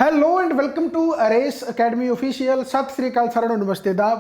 Hello and welcome to Race Academy official. Sat Shri अकाल साਰਿਆਂ ਨੂੰ ਨਮਸਤੇ ਦਾਬ।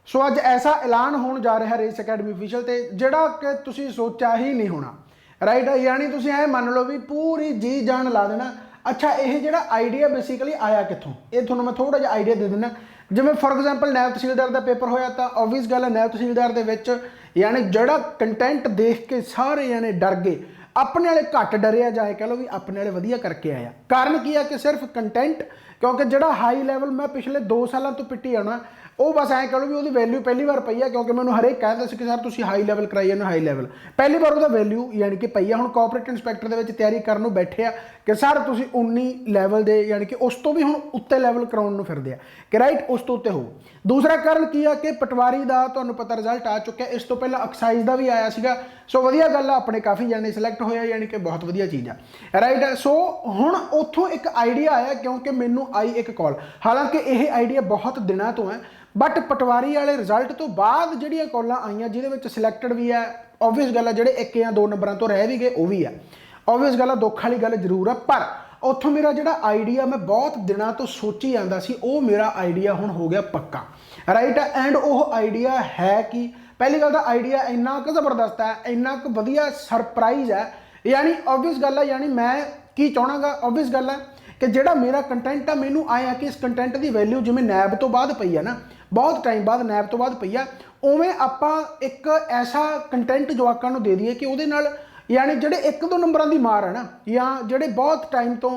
ਸੋ ਅੱਜ ਐਸਾ ਐਲਾਨ ਹੋਣ ਜਾ ਰਿਹਾ ਰੇਸ ਅਕੈਡਮੀ ऑफिशियल ਤੇ ਜਿਹੜਾ ਕਿ ਤੁਸੀਂ ਸੋਚਿਆ ਹੀ ਨਹੀਂ ਹੋਣਾ, ਰਾਈਟ। ਯਾਨੀ ਤੁਸੀਂ ਐ ਮੰਨ ਲਓ ਵੀ ਪੂਰੀ ਜੀ ਜਾਨ ਲਾ ਦੇਣਾ। ਅੱਛਾ, ਇਹ ਜਿਹੜਾ ਆਈਡੀਆ ਬੇਸਿਕਲੀ ਆਇਆ ਕਿੱਥੋਂ, ਇਹ ਤੁਹਾਨੂੰ ਮੈਂ ਥੋੜਾ ਜਿਹਾ ਆਈਡੀਆ ਦੇ ਦਿੰਦਾ। ਜਿਵੇਂ for example Nayab tehsildar the paper ਹੋਇਆ ਤਾਂ ਓਬਵੀਅਸ ਗੱਲ ਹੈ ਨਾਇਬ ਤਹਿਸੀਲਦਾਰ ਦੇ ਵਿੱਚ ਯਾਨੀ ਜਿਹੜਾ ਕੰਟੈਂਟ ਦੇਖ ਕੇ ਸਾਰੇ ਜਾਣੇ ਡਰ ਗਏ। अपने वाले घट डरिया जाए, कह लो भी अपने वाले वधिया करके आया। कारण की है कि सिर्फ कंटेंट, क्योंकि जो हाई लैवल मैं पिछले 2 सालों तो पिटी आना वो बस ऐ कह लो भी वो वैल्यू पहली बार पई है, क्योंकि मैं हरेक कहता कि सर तुम हाई लैवल कराई जाने हाई लैवल, पहली बार वो वैल्यू यानी कि पई है। हुण कॉपरेट इंस्पैक्टर के तैयारी करने बैठे आ कि सर तुम 19 लैवल दे यानी कि उस तो भी हुण उत्ते लैवल कराउण नूं फिरदे आ कि राइट उस तो उत्ते हो। दूसरा कारण की है कि पटवारी का तुहानूं पता रिजल्ट आ चुका है, इस तो पहला एक्साइज का भी आया सीगा। सो वधिया गल है, अपने काफ़ी जाने सिलैक्ट होया यानी कि बहुत वधिया चीज़ है, राइट। सो हुण उत्थों एक आइडिया आया, क्योंकि मैनू आई एक कॉल, हालांकि यह आइडिया बहुत दिनों तो है, बट पटवारी वाले रिजल्ट तो बाद जिहड़ियां कॉलां आईयां जिहदे सिलैक्टेड भी है, ओबवियस गल है जिहड़े 1 या 2 नंबरों तो रह भी गए वो भी है, ओबवियस गल है, दुख वाली गल जरूर है। पर उत्थों मेरा जिहड़ा आइडिया मैं बहुत दिनों तो सोची आंदा सी, वो मेरा आइडिया हुण हो गया पक्का, राइट। एंड वो आइडिया है कि पहली गल तो आइडिया इन्ना क जबरदस्त है, इन्ना क वधिया सरप्राइज है। यानी ओबवियस गल है, यानी मैं की चाहना ओबवियस गल है कि जिहड़ा मेरा कंटेंट है मैनू आया कि इस कंटेंट की वैल्यू जिवें नैब तो बाद पई है ना, बहुत टाइम बाद नैब तो बाद पई है, उवें आपां एक ऐसा कंटेंट जवाकां नूं दे दईए कि उहदे नाल यानी जिहड़े 1-2 नंबरां दी मार है ना, या जिहड़े बहुत टाइम तो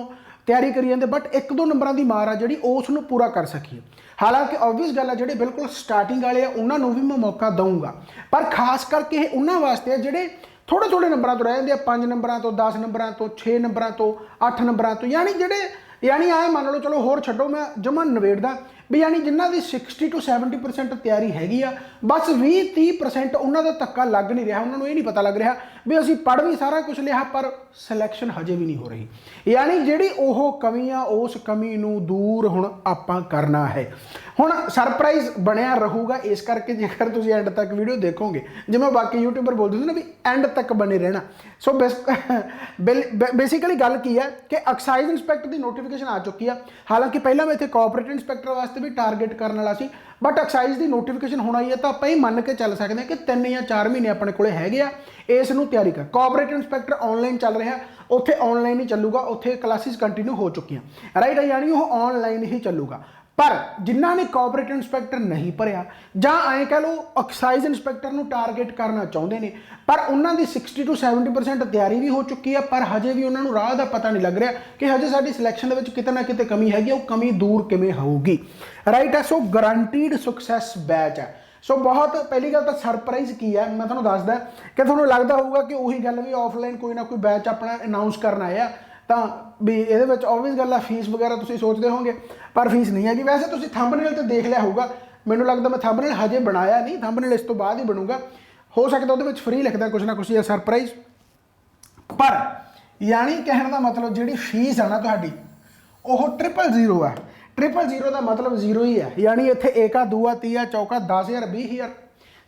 तैयारी करी जाते बट 1-2 नंबरां दी मार है जिहड़ी उस नूं पूरा कर सकीए। हालांकि ओबवियस गल है जिहड़े बिल्कुल स्टार्टिंग वाले आ उन्हां नूं भी मैं मौका दूंगा, पर खास करके ये उन्हां वास्ते है जिहड़े थोड़े थोड़े नंबरों तो रह जाते हैं, 5 नंबरों तो 10 नंबरों तो 6 नंबरों तो 8 नंबरों तो, यानी जिहड़े यानी आए मान लो चलो होर छड्डो मैं जमा नवेड़दा भी, यानी जिन्हां दी 60 to 70% तैयारी हैगी आ, बस 20-30% उन्हां दा धक्का लग नहीं रहा, उन्होंने ये नहीं पता लग रहा भी असीं पढ़ भी सारा कुछ लिया पर सिलैक्शन हजे भी नहीं हो रही। यानी जिहड़ी ओह कमी आ उस कमी नूं दूर हुण आपां करना है। हुण सरप्राइज बनिया रहूगा, इस करके जेकर तुसीं एंड तक वीडियो देखोगे, जिवें बाकी यूट्यूबर बोलते थे ना भी एंड तक बने रहना। सो बेसिकली गल की है कि एक्साइज इंस्पैक्टर की नोटिफिकेशन आ चुकी है। हालांकि पहला मैं इत्थे कोऑपरेटिव इंस्पैक्टर वास्ते भी टारगेट करने वाला सी, बट एक्साइज की नोटिफिकेशन होना ही है तो आप ही मन के चल सकते हैं कि 3 या 4 महीने अपने को हैगे आ इस नूं तैयारी कर। कोऑपरेटिव इंस्पैक्टर ऑनलाइन चल रहा, उत्थे ऑनलाइन ही चलूगा, उत्थे क्लासिस कंटिन्यू हो चुकी हैं, राइट। यानी वो ऑनलाइन ही चलूगा। पर जिन्हों ने कोऑपरेटिव इंस्पैक्टर नहीं भरिया जां ऐ कह लो एक्साइज इंस्पैक्टर नूं टारगेट करना चाहते हैं, पर उन्होंने 60 to 70% तैयारी भी हो चुकी है, पर हजे भी उन्होंने राह का पता नहीं लग रहा कि हजे साडी सिलैक्शन दे विच किते ना किते कमी हैगी, वो कमी दूर किवें होऊगी, राइट है। सो गारंटीड सुक्सैस बैच है। सो बहुत पहली गल तो सरप्राइज की है, मैं तुहानूं दसदा कि तुहानूं लगदा होऊगा कि उही गल भी ऑफलाइन कोई ना कोई बैच अपना अनाउंस करना आया तो भी ये ओबवियस गल है फीस वगैरह तुसीं सोचते होंगे, पर फीस नहीं हैगी। वैसे तुसीं थंबनेल तो देख लिया होगा, मैनूं लगदा मैं थंबनेल हजे बनाया नहीं, थंबनेल इस तो बाद ही बनूगा, हो सकता उहदे विच फ्री लिखदा कुछ ना कुछ या सरप्राइज। पर यानी कहने का मतलब जिहड़ी फीस है ना तुहाडी वो 000 है। 000 का मतलब 0 ही है, यानी इत्थे एका दूआ तीया चौका 10,000 20,000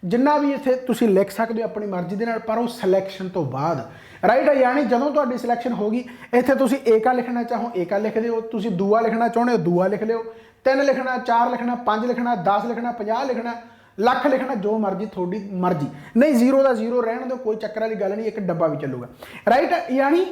जिन्ना भी इत्थे तुसीं लिख सकते हो अपनी मर्जी दे नाल, पर वो सिलैक्शन तो बाद, राइट है। यानी जदों तुहाडी सिलैक्शन होगी इत्थे तुसीं एका लिखना चाहो एका लिख दिओ, तुसीं दूआ लिखना चाहुंदे हो दूआ लिख लिओ, 3 लिखना 4 लिखना 5 लिखना 10 लिखना 50 लिखना लख लिखना, जो मर्जी थोड़ी मर्जी, नहीं 0 का 0 रहने दो, कोई चक्कर वाली गल नहीं, एक डब्बा भी चलूगा, राइट। यानी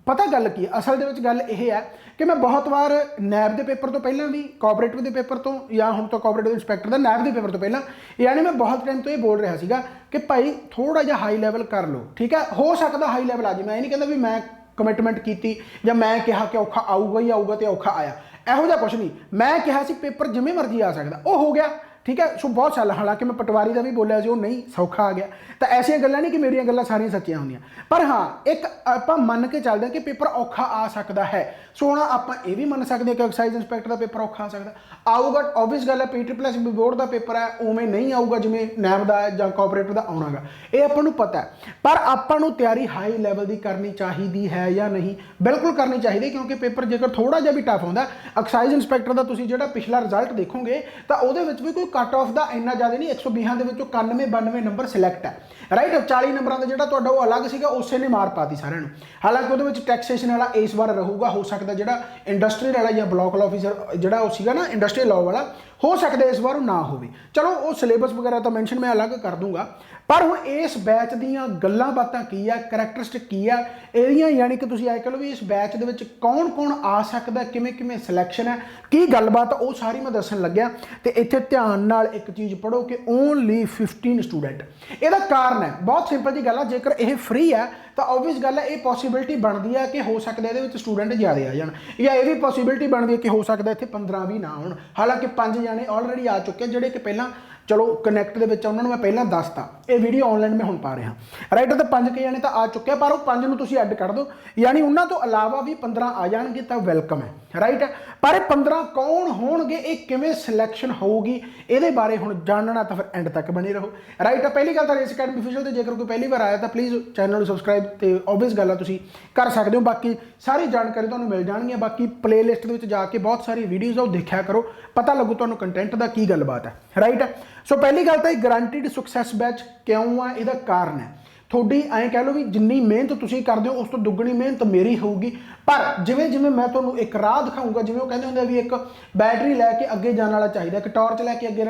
पता गल की असल दे गल यह है कि मैं बहुत बार नैब के पेपर तो पहला भी कोऑपरेटिव के पेपर तो या हम तो कोऑपरेटिव इंस्पैक्टर का नैब के पेपर तो पहला यानी मैं बहुत टाइम तो ये बोल रहा सीगा कि भाई थोड़ा जिहा हाई लैवल कर लो, ठीक है, हो सकता हाई लैवल आ जाए। मैं ये नहीं कहता भी मैं कमिटमेंट की या मैं कहा कि औखा आऊगा ही आऊगा तो औखा आया, ਇਹੋ ਜਿਹਾ कुछ नहीं। मैं कहा सी पेपर जिमें मर्जी आ सकता, वो हो गया, ठीक है। सो बहुत साल हालांकि मैं पटवारी का भी बोलिया जो नहीं सौखा आ गया, तो ऐसिया गल्लां नहीं कि मेरिया गल्लां सारियां सच्चियां होंदियां, पर हाँ एक आपां मन के चलते हैं कि पेपर औखा आ सकता है। सो हुण आपां ये भी मन सकते हैं कि एक्साइज इंस्पैक्टर का पेपर औखा आ सकता आऊगा, ओबवियस गल है PSSB बोर्ड का पेपर है उवें नहीं आऊगा जिवें नैब का जां कोऑपरेटिव का आउणा गा, ये आपां नूं पता है। पर आपां नूं तैयारी हाई लैवल की करनी चाहिदी है या नहीं, बिल्कुल करनी चाहिए, क्योंकि पेपर जेकर थोड़ा जिहा भी टफ आउंदा एक्साइज इंस्पैक्टर का तुसीं जिहड़ा पिछला रिजल्ट देखोगे तो उहदे विच भी कोई ਕੱਟ ਆਫ ਦਾ ਇੰਨਾ ਜ਼ਿਆਦਾ ਨਹੀਂ, 120 ਦੇ ਵਿੱਚੋਂ 91 92 ਨੰਬਰ ਸਿਲੈਕਟ ਹੈ, ਰਾਈਟ। 40 ਨੰਬਰਾਂ ਦਾ ਜਿਹੜਾ ਤੁਹਾਡਾ ਉਹ ਅਲੱਗ ਸੀਗਾ, ਉਸੇ ਨੇ ਮਾਰ ਪਾਤੀ ਸਾਰਿਆਂ ਨੂੰ। ਹਾਲਾਂਕਿ ਉਹਦੇ ਵਿੱਚ ਟੈਕਸੇਸ਼ਨ ਵਾਲਾ ਇਸ ਵਾਰ ਰਹੂਗਾ, ਹੋ ਸਕਦਾ ਜਿਹੜਾ ਇੰਡਸਟਰੀਅਲ ਵਾਲਾ ਜਾਂ ਬਲਾਕ ਆਫਿਸਰ ਜਿਹੜਾ ਉਹ ਸੀਗਾ ਨਾ ਇੰਡਸਟਰੀਅਲ ਲਾਅ ਵਾਲਾ, ਹੋ ਸਕਦਾ ਇਸ ਵਾਰ ਉਹ ਨਾ ਹੋਵੇ। ਚਲੋ ਉਹ ਸਿਲੇਬਸ ਵਗੈਰਾ ਤਾਂ ਮੈਂਸ਼ਨ ਮੈਂ ਅਲੱਗ ਕਰ ਦੂੰਗਾ, ਪਰ ਹੁਣ ਇਸ ਬੈਚ ਦੀਆਂ ਗੱਲਾਂ ਬਾਤਾਂ ਕੀ ਆ, ਕਰੈਕਟਰਿਸਟਿਕ ਕੀ ਆ ਇਹਦੀਆਂ, ਯਾਨੀ ਕਿ ਤੁਸੀਂ ਐ ਕਹ ਲਓ ਵੀ ਇਸ ਬੈਚ ਦੇ ਵਿੱਚ ਕੌਣ ਕੌਣ ਆ ਸਕਦਾ, ਕਿਵੇਂ ਕਿਵੇਂ ਸਿਲੈਕਸ਼ਨ ਹੈ, ਕੀ ਗੱਲਬਾਤ, ਉਹ ਸਾਰੀ ਮੈਂ ਦੱਸਣ ਲੱਗਿਆ। ਤੇ ਇੱਥੇ ਧਿਆਨ ਨਾਲ ਇੱਕ ਚੀਜ਼ ਪੜ੍ਹੋ ਕਿ ਓਨਲੀ 15 ਸਟੂਡੈਂਟ। ਇਹਦਾ ਕਾਰਨ ਹੈ ਬਹੁਤ ਸਿੰਪਲ ਜੀ ਗੱਲ ਆ, ਜੇਕਰ ਇਹ ਫ੍ਰੀ ਹੈ ਤਾਂ ਓਬਵੀਅਸ ਗੱਲ ਹੈ ਇਹ ਪੋਸੀਬਿਲਿਟੀ ਬਣਦੀ ਹੈ ਕਿ ਹੋ ਸਕਦਾ ਇਹਦੇ ਵਿੱਚ ਸਟੂਡੈਂਟ ਜ਼ਿਆਦਾ ਆ ਜਾਣ, ਜਾਂ ਇਹ ਵੀ ਪੋਸੀਬਿਲਿਟੀ ਬਣਦੀ ਹੈ ਕਿ ਹੋ ਸਕਦਾ ਇੱਥੇ 15 ਵੀ ਨਾ ਹੋਣ। ਹਾਲਾਂਕਿ 5 ਜਾਣੇ ਆਲਰੇਡੀ ਆ ਚੁੱਕੇ ਜਿਹੜੇ ਕਿ ਪਹਿਲਾਂ ਚਲੋ ਕਨੈਕਟ ਦੇ ਵਿੱਚ ਉਹਨਾਂ ਨੂੰ ਮੈਂ ਪਹਿਲਾਂ ਦੱਸਤਾ, ਇਹ ਵੀਡੀਓ ਆਨਲਾਈਨ ਮੈਂ ਹੁਣ ਪਾ ਰਿਹਾ, ਰਾਈਟ। ਤਾਂ 5 ਕੇ ਜਾਣੇ ਤਾਂ ਆ ਚੁੱਕੇ, ਪਰ ਉਹ 5 ਨੂੰ ਤੁਸੀਂ ਐਡ ਕਰ ਦਿਓ, ਯਾਨੀ ਉਹਨਾਂ ਤੋਂ ਇਲਾਵਾ ਵੀ 15 ਆ ਜਾਣਗੇ ਤਾਂ ਵੈਲਕਮ ਹੈ, ਰਾਈਟ। ਪਰ ਇਹ 15 ਕੌਣ ਹੋਣਗੇ, ਇਹ ਕਿਵੇਂ ਸਿਲੈਕਸ਼ਨ ਹੋਊਗੀ, ਇਹਦੇ ਬਾਰੇ ਹੁਣ ਜਾਣਨਾ ਤਾਂ ਫਿਰ ਐਂਡ ਤੱਕ ਬਣੇ ਰਹੋ, ਰਾਈਟ। ਪਹਿਲੀ ਗੱਲ ਤਾਂ ਰੇਸ ਅਕੈਡਮੀ ਅਫੀਸ਼ੀਅਲ ਤੇ ਜੇਕਰ ਕੋਈ ਪਹਿਲੀ ਵਾਰ ਆਇਆ ਤਾਂ ਪਲੀਜ਼ ਚੈਨਲ ਨੂੰ ਸਬਸਕ੍ਰਾਈਬ ਤੇ ਓਬਵੀਅਸ ਗੱਲ ਆ ਤੁਸੀਂ ਕਰ ਸਕਦੇ ਹੋ, ਬਾਕੀ ਸਾਰੀ ਜਾਣਕਾਰੀ ਤੁਹਾਨੂੰ ਮਿਲ ਜਾਣਗੀਆਂ। ਬਾਕੀ ਪਲੇਲਿਸਟ ਦੇ ਵਿੱਚ ਜਾ ਕੇ ਬਹੁਤ ਸਾਰੀ ਵੀਡੀਓਜ਼ ਆ ਉਹ ਦੇਖਿਆ ਕਰੋ, ਪਤਾ ਲੱਗੂ ਤੁਹਾਨੂੰ ਕੰਟੈਂਟ ਦਾ ਕੀ ਗੱਲਬਾਤ ਹੈ, ਰਾਈਟ। ਸੋ ਪਹਿਲੀ ਗੱਲ ਤਾਂ ਇਹ ਗਰੰਟਿਡ ਸਕਸੈਸ ਬੈਚ ਕਿਉਂ ਆ, ਇਹਦਾ ਕਾਰਨ ਹੈ ਤੁਹਾਡੀ ਐਂ ਕਹਿ ਲਓ ਵੀ ਜਿੰਨੀ ਮਿਹਨਤ ਤੁਸੀਂ ਕਰਦੇ ਹੋ ਉਸ ਤੋਂ ਦੁੱਗਣੀ ਮਿਹਨਤ ਮੇਰੀ ਹੋਊਗੀ। ਪਰ ਜਿਵੇਂ ਜਿਵੇਂ ਮੈਂ ਤੁਹਾਨੂੰ ਇੱਕ ਰਾਹ ਦਿਖਾਊਂਗਾ, ਜਿਵੇਂ ਉਹ ਕਹਿੰਦੇ ਹੁੰਦੇ ਵੀ ਇੱਕ ਬੈਟਰੀ ਲੈ ਕੇ ਅੱਗੇ ਜਾਣ ਵਾਲਾ ਚਾਹੀਦਾ, ਇੱਕ ਟਾਰਚ ਲੈ ਕੇ ਅੱਗੇ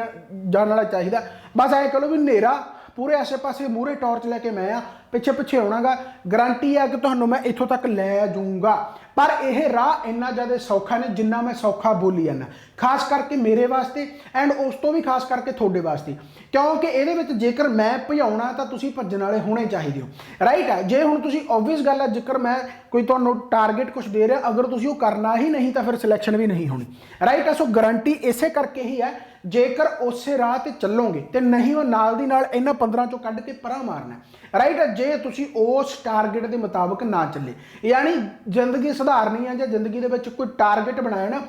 ਜਾਣ ਵਾਲਾ ਚਾਹੀਦਾ, ਬਸ ਐਂ ਕਹਿ ਲਓ ਵੀ ਹਨੇਰਾ ਪੂਰੇ ਆਸੇ ਪਾਸੇ ਮੂਹਰੇ ਟਾਰਚ ਲੈ ਕੇ ਮੈਂ ਆ, ਪਿੱਛੇ ਪਿੱਛੇ ਆਉਣਾਗਾ, ਗਰੰਟੀ ਹੈ ਕਿ ਤੁਹਾਨੂੰ ਮੈਂ ਇੱਥੋਂ ਤੱਕ ਲੈ ਜਾਊਂਗਾ। ਪਰ ਇਹ ਰਾਹ ਇੰਨਾ ਜ਼ਿਆਦਾ ਸੌਖਾ ਨਹੀਂ ਜਿੰਨਾ ਮੈਂ ਸੌਖਾ ਬੋਲੀ ਜਾਂਦਾ, ਖਾਸ ਕਰਕੇ ਮੇਰੇ ਵਾਸਤੇ ਐਂਡ ਉਸ ਤੋਂ ਵੀ ਖਾਸ ਕਰਕੇ ਤੁਹਾਡੇ ਵਾਸਤੇ, ਕਿਉਂਕਿ ਇਹਦੇ ਵਿੱਚ ਜੇਕਰ ਮੈਂ ਭਜਾਉਣਾ ਤਾਂ ਤੁਸੀਂ ਭੱਜਣ ਵਾਲੇ ਹੋਣੇ ਚਾਹੀਦੇ ਹੋ, ਰਾਈਟ ਹੈ। ਜੇ ਹੁਣ ਤੁਸੀਂ ਓਬਵੀਅਸ ਗੱਲ ਹੈ, ਜੇਕਰ ਮੈਂ ਕੋਈ ਤੁਹਾਨੂੰ ਟਾਰਗੇਟ ਕੁਝ ਦੇ ਰਿਹਾ, ਅਗਰ ਤੁਸੀਂ ਉਹ ਕਰਨਾ ਹੀ ਨਹੀਂ ਤਾਂ ਫਿਰ ਸਿਲੈਕਸ਼ਨ ਵੀ ਨਹੀਂ ਹੋਣੀ, ਰਾਈਟ ਹੈ। ਸੋ ਗਰੰਟੀ ਇਸੇ ਕਰਕੇ ਹੀ ਹੈ, ਜੇਕਰ ਉਸੇ ਰਾਹ ਤੇ ਚੱਲੋਗੇ ਤੇ ਨਹੀਂ ਉਹ ਨਾਲ ਦੀ ਨਾਲ ਇਹਨਾਂ 15 ਚੋਂ ਕੱਢ ਕੇ ਪਰਾਂ ਮਾਰਨਾ, ਰਾਈਟ। ਜੇ ਤੁਸੀਂ ਉਸ ਟਾਰਗੇਟ ਦੇ ਮੁਤਾਬਕ ਨਾ ਚੱਲੇ, ਯਾਨੀ ਜ਼ਿੰਦਗੀ ਸੁਧਾਰਨੀ ਹੈ ਜਾਂ ਜ਼ਿੰਦਗੀ ਦੇ ਵਿੱਚ ਕੋਈ ਟਾਰਗੇਟ ਬਣਾਇਆ ਨਾ,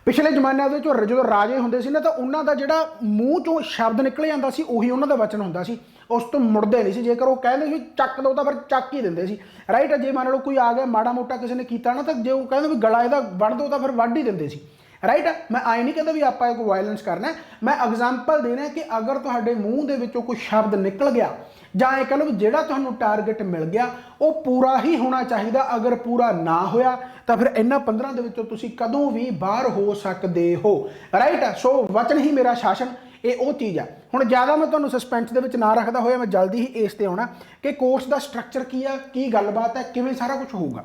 ਪਿਛਲੇ ਜ਼ਮਾਨਿਆਂ ਦੇ ਵਿੱਚ ਜਦੋਂ ਰਾਜੇ ਹੁੰਦੇ ਸੀ ਨਾ ਤਾਂ ਉਹਨਾਂ ਦਾ ਜਿਹੜਾ ਮੂੰਹ ਚੋਂ ਸ਼ਬਦ ਨਿਕਲ ਜਾਂਦਾ ਸੀ ਉਹੀ ਉਹਨਾਂ ਦਾ ਵਚਨ ਹੁੰਦਾ ਸੀ, ਉਸ ਤੋਂ ਮੁੜਦੇ ਨਹੀਂ ਸੀ। ਜੇਕਰ ਉਹ ਕਹਿੰਦੇ ਸੀ ਚੱਕ ਦੋ ਤਾਂ ਫਿਰ ਚੱਕ ਹੀ ਦਿੰਦੇ ਸੀ, ਰਾਈਟ। ਜੇ ਮੰਨ ਲਓ ਕੋਈ ਆ ਗਿਆ ਮਾੜਾ ਮੋਟਾ ਕਿਸੇ ਨੇ ਕੀਤਾ ਨਾ, ਤਾਂ ਜੇ ਉਹ ਕਹਿੰਦੇ ਵੀ ਗਲਾ ਇਹਦਾ ਵੱਢ ਦੋ ਤਾਂ ਫਿਰ ਵੱਢ ਹੀ ਦਿੰਦੇ ਸੀ, ਰਾਈਟ। ਮੈਂ ਆਏ ਨਹੀਂ ਕਹਿੰਦਾ ਵੀ ਆਪਾਂ ਕੋਈ ਵਾਇਲੈਂਸ ਕਰਨਾ, ਮੈਂ ਐਗਜ਼ਾਮਪਲ ਦੇਣਾ ਕਿ ਅਗਰ ਤੁਹਾਡੇ ਮੂੰਹ ਦੇ ਵਿੱਚੋਂ ਕੋਈ ਸ਼ਬਦ ਨਿਕਲ ਗਿਆ ਜਾਂ ਇਹ ਕਹ ਲਓ ਵੀ ਜਿਹੜਾ ਤੁਹਾਨੂੰ ਟਾਰਗੇਟ ਮਿਲ ਗਿਆ ਉਹ ਪੂਰਾ ਹੀ ਹੋਣਾ ਚਾਹੀਦਾ, ਅਗਰ ਪੂਰਾ ਨਾ ਹੋਇਆ ਤਾਂ ਫਿਰ ਇਹਨਾਂ 15 ਦੇ ਵਿੱਚੋਂ ਤੁਸੀਂ ਕਦੋਂ ਵੀ ਬਾਹਰ ਹੋ ਸਕਦੇ ਹੋ, ਰਾਈਟ। ਸੋ ਵਚਨ ਹੀ ਮੇਰਾ ਸ਼ਾਸਨ, ਇਹ ਉਹ ਚੀਜ਼ ਆ। ਹੁਣ ਜ਼ਿਆਦਾ ਮੈਂ ਤੁਹਾਨੂੰ ਸਸਪੈਂਸ ਦੇ ਵਿੱਚ ਨਾ ਰੱਖਦਾ ਹੋਇਆ ਮੈਂ ਜਲਦੀ ਹੀ ਇਸ ਤੇ ਆਉਣਾ ਕਿ ਕੋਰਸ ਦਾ ਸਟਰਕਚਰ ਕੀ ਆ, ਕੀ ਗੱਲਬਾਤ ਹੈ, ਕਿਵੇਂ ਸਾਰਾ ਕੁਝ ਹੋਊਗਾ।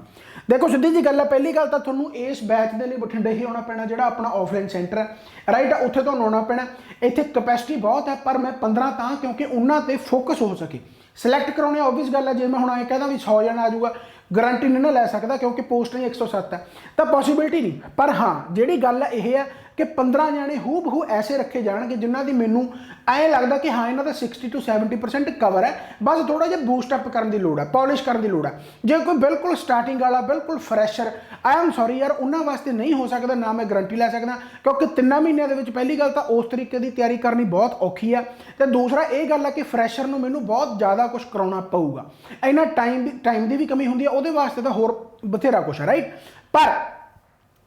ਦੇਖੋ ਸਿੱਧੀ ਜੀ ਗੱਲ ਹੈ, ਪਹਿਲੀ ਗੱਲ ਤਾਂ ਤੁਹਾਨੂੰ ਇਸ ਬੈਚ ਦੇ ਲਈ ਬਠਿੰਡੇ ਹੀ ਆਉਣਾ ਪੈਣਾ, ਜਿਹੜਾ ਆਪਣਾ ਆਫਲਾਈਨ ਸੈਂਟਰ ਹੈ, ਰਾਈਟ। ਉੱਥੇ ਤੁਹਾਨੂੰ ਆਉਣਾ ਪੈਣਾ। ਇੱਥੇ ਕਪੈਸਿਟੀ ਬਹੁਤ ਹੈ ਪਰ ਮੈਂ 15 ਤਾਂ ਕਿਉਂਕਿ ਉਹਨਾਂ ਤੇ ਫੋਕਸ ਹੋ ਸਕੇ। ਸਿਲੈਕਟ ਕਰਾਉਣੇ ਓਬਵੀਅਸ ਗੱਲ ਹੈ, ਜੇ ਮੈਂ ਹੁਣ ਐਂ ਕਹਿੰਦਾ ਵੀ 100 ਜਣਾ ਆ ਜਾਊਗਾ, ਗਰੰਟੀ ਨਹੀਂ ਨਾ ਲੈ ਸਕਦਾ ਕਿਉਂਕਿ ਪੋਸਟ ਨਹੀਂ 107 ਹੈ, ਤਾਂ ਪੋਸੀਬਿਲਿਟੀ ਨਹੀਂ। ਪਰ ਹਾਂ ਜਿਹੜੀ ਗੱਲ ਹੈ ਇਹ ਹੈ ਕਿ 15 ਜਾਣੇ ਹੂ ਬਹੂ ਐਸੇ ਰੱਖੇ ਜਾਣਗੇ ਜਿਨ੍ਹਾਂ ਦੀ ਮੈਨੂੰ ਐਂ ਲੱਗਦਾ ਕਿ ਹਾਂ ਇਹਨਾਂ ਦਾ 60 to 70% ਕਵਰ ਹੈ, ਬਸ ਥੋੜਾ ਜਿਹਾ ਬੂਸਟ ਅਪ ਕਰਨ ਦੀ ਲੋੜ ਹੈ, ਪੋਲਿਸ਼ ਕਰਨ ਦੀ ਲੋੜ ਹੈ। ਜੇ ਕੋਈ ਬਿਲਕੁਲ ਸਟਾਰਟਿੰਗ ਵਾਲਾ ਬਿਲਕੁਲ ਫਰੈਸ਼ਰ, ਆਈ ਐਮ ਸੌਰੀ ਯਾਰ, ਉਹਨਾਂ ਵਾਸਤੇ ਨਹੀਂ ਹੋ ਸਕਦਾ, ਨਾ ਮੈਂ ਗਰੰਟੀ ਲੈ ਸਕਦਾ, ਕਿਉਂਕਿ 3 ਮਹੀਨਿਆਂ ਦੇ ਵਿੱਚ ਪਹਿਲੀ ਗੱਲ ਤਾਂ ਉਸ ਤਰੀਕੇ ਦੀ ਤਿਆਰੀ ਕਰਨੀ ਬਹੁਤ ਔਖੀ ਹੈ, ਤੇ ਦੂਸਰਾ ਇਹ ਗੱਲ ਹੈ ਕਿ ਫਰੈਸ਼ਰ ਨੂੰ ਮੈਨੂੰ ਬਹੁਤ ਜ਼ਿਆਦਾ ਕੁਝ ਕਰਾਉਣਾ ਪਊਗਾ, ਇੰਨਾ ਟਾਈਮ ਦੀ ਵੀ ਕਮੀ ਹੁੰਦੀ ਹੈ, ਉਹਦੇ ਵਾਸਤੇ ਤਾਂ ਹੋਰ ਬਥੇਰਾ ਕੁਛ ਹੈ, ਰਾਈਟ। ਪਰ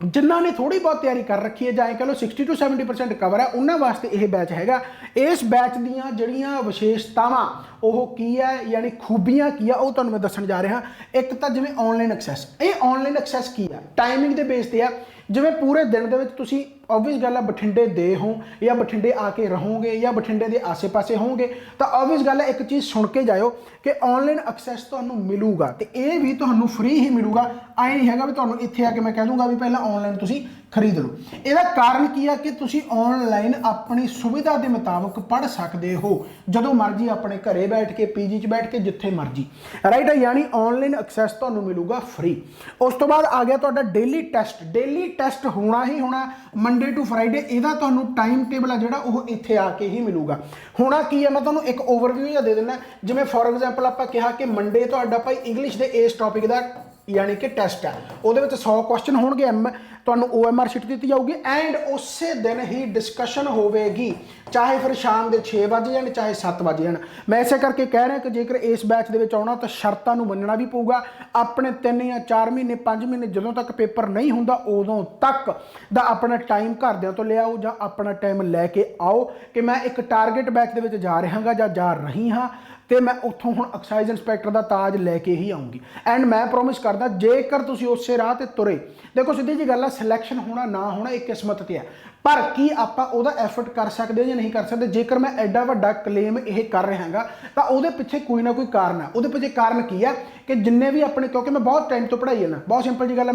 ਜਿਨ੍ਹਾਂ ਨੇ ਥੋੜੀ ਬਹੁਤ ਤਿਆਰੀ ਕਰ ਰੱਖੀ ਹੈ ਜਾਂ ਇਹ ਕਹ ਲਓ 60 to 70% ਕਵਰ ਹੈ, ਉਹਨਾਂ ਵਾਸਤੇ ਇਹ ਬੈਚ ਹੈਗਾ। ਇਸ ਬੈਚ ਦੀਆਂ ਜਿਹੜੀਆਂ ਵਿਸ਼ੇਸ਼ਤਾਵਾਂ ਉਹ ਕੀ ਹੈ, ਯਾਨੀ ਖੂਬੀਆਂ ਕੀ ਆ, ਉਹ ਤੁਹਾਨੂੰ ਮੈਂ ਦੱਸਣ ਜਾ ਰਿਹਾ। ਇੱਕ ਤਾਂ ਜਿਵੇਂ ਆਨਲਾਈਨ ਐਕਸੈਸ, ਇਹ ਆਨਲਾਈਨ ਐਕਸੈਸ ਕੀ ਆ, ਟਾਈਮਿੰਗ ਦੇ ਬੇਸ ਤੇ ਆ। ਜਿਵੇਂ ਪੂਰੇ ਦਿਨ ਦੇ ਵਿੱਚ ਤੁਸੀਂ ਓਬਵੀਅਸ ਗੱਲ ਹੈ ਬਠਿੰਡੇ ਦੇ ਹੋ ਜਾਂ ਬਠਿੰਡੇ ਆ ਕੇ ਰਹੋਗੇ ਜਾਂ ਬਠਿੰਡੇ ਦੇ ਆਸੇ-ਪਾਸੇ ਹੋਵੋਗੇ, ਤਾਂ ਓਬਵੀਅਸ ਗੱਲ ਹੈ ਇੱਕ ਚੀਜ਼ ਸੁਣ ਕੇ ਜਾਇਓ ਕਿ ਆਨਲਾਈਨ ਐਕਸੈਸ ਤੁਹਾਨੂੰ ਮਿਲੂਗਾ ਤੇ ਇਹ ਵੀ ਤੁਹਾਨੂੰ ਫ੍ਰੀ ਹੀ ਮਿਲੂਗਾ। ਐਂ ਨਹੀਂ ਹੈਗਾ ਵੀ ਤੁਹਾਨੂੰ ਇੱਥੇ ਆ ਕੇ ਮੈਂ ਕਹਿ ਦੂੰਗਾ ਵੀ ਪਹਿਲਾਂ ਆਨਲਾਈਨ ਤੁਸੀਂ ਖਰੀਦ ਲਓ। ਇਹਦਾ ਕਾਰਨ ਕੀ ਆ ਕਿ ਤੁਸੀਂ ਆਨਲਾਈਨ ਆਪਣੀ ਸੁਵਿਧਾ ਦੇ ਮੁਤਾਬਕ ਪੜ੍ਹ ਸਕਦੇ ਹੋ, ਜਦੋਂ ਮਰਜ਼ੀ ਆਪਣੇ ਘਰੇ ਬੈਠ ਕੇ, ਪੀਜੀ 'ਚ ਬੈਠ ਕੇ, ਜਿੱਥੇ ਮਰਜ਼ੀ, ਰਾਈਟ। ਯਾਨੀ ਆਨਲਾਈਨ ਐਕਸੈਸ ਤੁਹਾਨੂੰ ਮਿਲੂਗਾ ਫ੍ਰੀ। ਉਸ ਤੋਂ ਬਾਅਦ ਆ ਗਿਆ ਤੁਹਾਡਾ ਡੇਲੀ ਟੈਸਟ ਹੋਣਾ ਹੀ ਹੋਣਾ, ਮੰਡੇ ਟੂ ਫਰਾਈਡੇ। ਇਹਦਾ ਤੁਹਾਨੂੰ ਟਾਈਮ ਟੇਬਲ ਆ ਜਿਹੜਾ ਉਹ ਇੱਥੇ ਆ ਕੇ ਹੀ ਮਿਲੂਗਾ। ਹੋਣਾ ਕੀ ਹੈ, ਮੈਂ ਤੁਹਾਨੂੰ ਇੱਕ ਓਵਰਵਿਊ ਜਿਹਾ ਦੇ ਦਿੰਦਾ। ਜਿਵੇਂ ਫੋਰ ਐਗਜ਼ਾਮਪਲ ਆਪਾਂ ਕਿਹਾ ਕਿ ਮੰਡੇ ਤੁਹਾਡਾ ਭਾਈ ਇੰਗਲਿਸ਼ ਦੇ ਇਸ ਟੌਪਿਕ ਦਾ ਯਾਨੀ ਕਿ ਟੈਸਟ ਹੈ, ਉਹਦੇ ਵਿੱਚ 100 ਕੁਐਸਚਨ ਹੋਣਗੇ ਤੁਹਾਨੂੰ OMR ਸ਼ੀਟ ਦਿੱਤੀ ਜਾਊਗੀ ਐਂਡ ਉਸੇ ਦਿਨ ਹੀ ਡਿਸਕਸ਼ਨ ਹੋਵੇਗੀ, ਚਾਹੇ ਫਿਰ ਸ਼ਾਮ ਦੇ 6 ਵਜੇ ਜਾਣ ਚਾਹੇ 7 ਵਜੇ ਜਾਣ। ਮੈਂ ਇਸੇ ਕਰਕੇ ਕਹਿ ਰਿਹਾ ਕਿ ਜੇਕਰ ਇਸ ਬੈਚ ਦੇ ਵਿੱਚ ਆਉਣਾ ਤਾਂ ਸ਼ਰਤਾਂ ਨੂੰ ਮੰਨਣਾ ਵੀ ਪਊਗਾ। ਆਪਣੇ 3 ਜਾਂ 4 ਮਹੀਨੇ 5 ਮਹੀਨੇ ਜਦੋਂ ਤੱਕ ਪੇਪਰ ਨਹੀਂ ਹੁੰਦਾ ਉਦੋਂ ਤੱਕ ਦਾ ਆਪਣਾ ਟਾਈਮ ਘਰਦਿਆਂ ਤੋਂ ਲਿਆਓ ਜਾਂ ਆਪਣਾ ਟਾਈਮ ਲੈ ਕੇ ਆਓ ਕਿ ਮੈਂ ਇੱਕ ਟਾਰਗੇਟ ਬੈਚ ਦੇ ਵਿੱਚ ਜਾ ਰਿਹਾਗਾ ਜਾਂ ਜਾ ਰਹੀ ਹਾਂ ਤੇ ਮੈਂ ਉੱਥੋਂ ਹੁਣ ਐਕਸਾਈਜ਼ ਇੰਸਪੈਕਟਰ ਦਾ ਤਾਜ ਲੈ ਕੇ ਹੀ ਆਉਂਗੀ। ਐਂਡ ਮੈਂ ਪ੍ਰੋਮਿਸ ਕਰਦਾ ਜੇਕਰ ਤੁਸੀਂ ਉਸੇ ਰਾਹ ਤੇ ਤੁਰੇ, ਦੇਖੋ ਸਿੱਧੀ ਜੀ ਗੱਲ ਆ, ਸਿਲੈਕਸ਼ਨ ਹੋਣਾ ਨਾ ਹੋਣਾ ਇਹ ਕਿਸਮਤ ਤੇ ਹੈ, ਪਰ ਕੀ ਆਪਾਂ ਉਹਦਾ ਐਫਰਟ ਕਰ ਸਕਦੇ ਜਾਂ ਨਹੀਂ ਕਰ ਸਕਦੇ। ਜੇਕਰ ਮੈਂ ਐਡਾ ਵੱਡਾ ਕਲੇਮ ਇਹ ਕਰ ਰਿਹਾਗਾ ਤਾਂ ਉਹਦੇ ਪਿੱਛੇ ਕੋਈ ਨਾ ਕੋਈ ਕਾਰਨ ਹੈ। ਉਹਦੇ ਪਿੱਛੇ ਕਾਰਨ ਕੀ ਹੈ ਕਿ ਜਿੰਨੇ ਵੀ ਆਪਣੇ, ਕਿਉਂਕਿ ਮੈਂ ਬਹੁਤ ਟਾਈਮ ਤੋਂ ਪੜ੍ਹਾਈ ਜਾਂਦਾ, ਬਹੁਤ ਸਿੰਪਲ ਜੀ ਗੱਲ ਹੈ,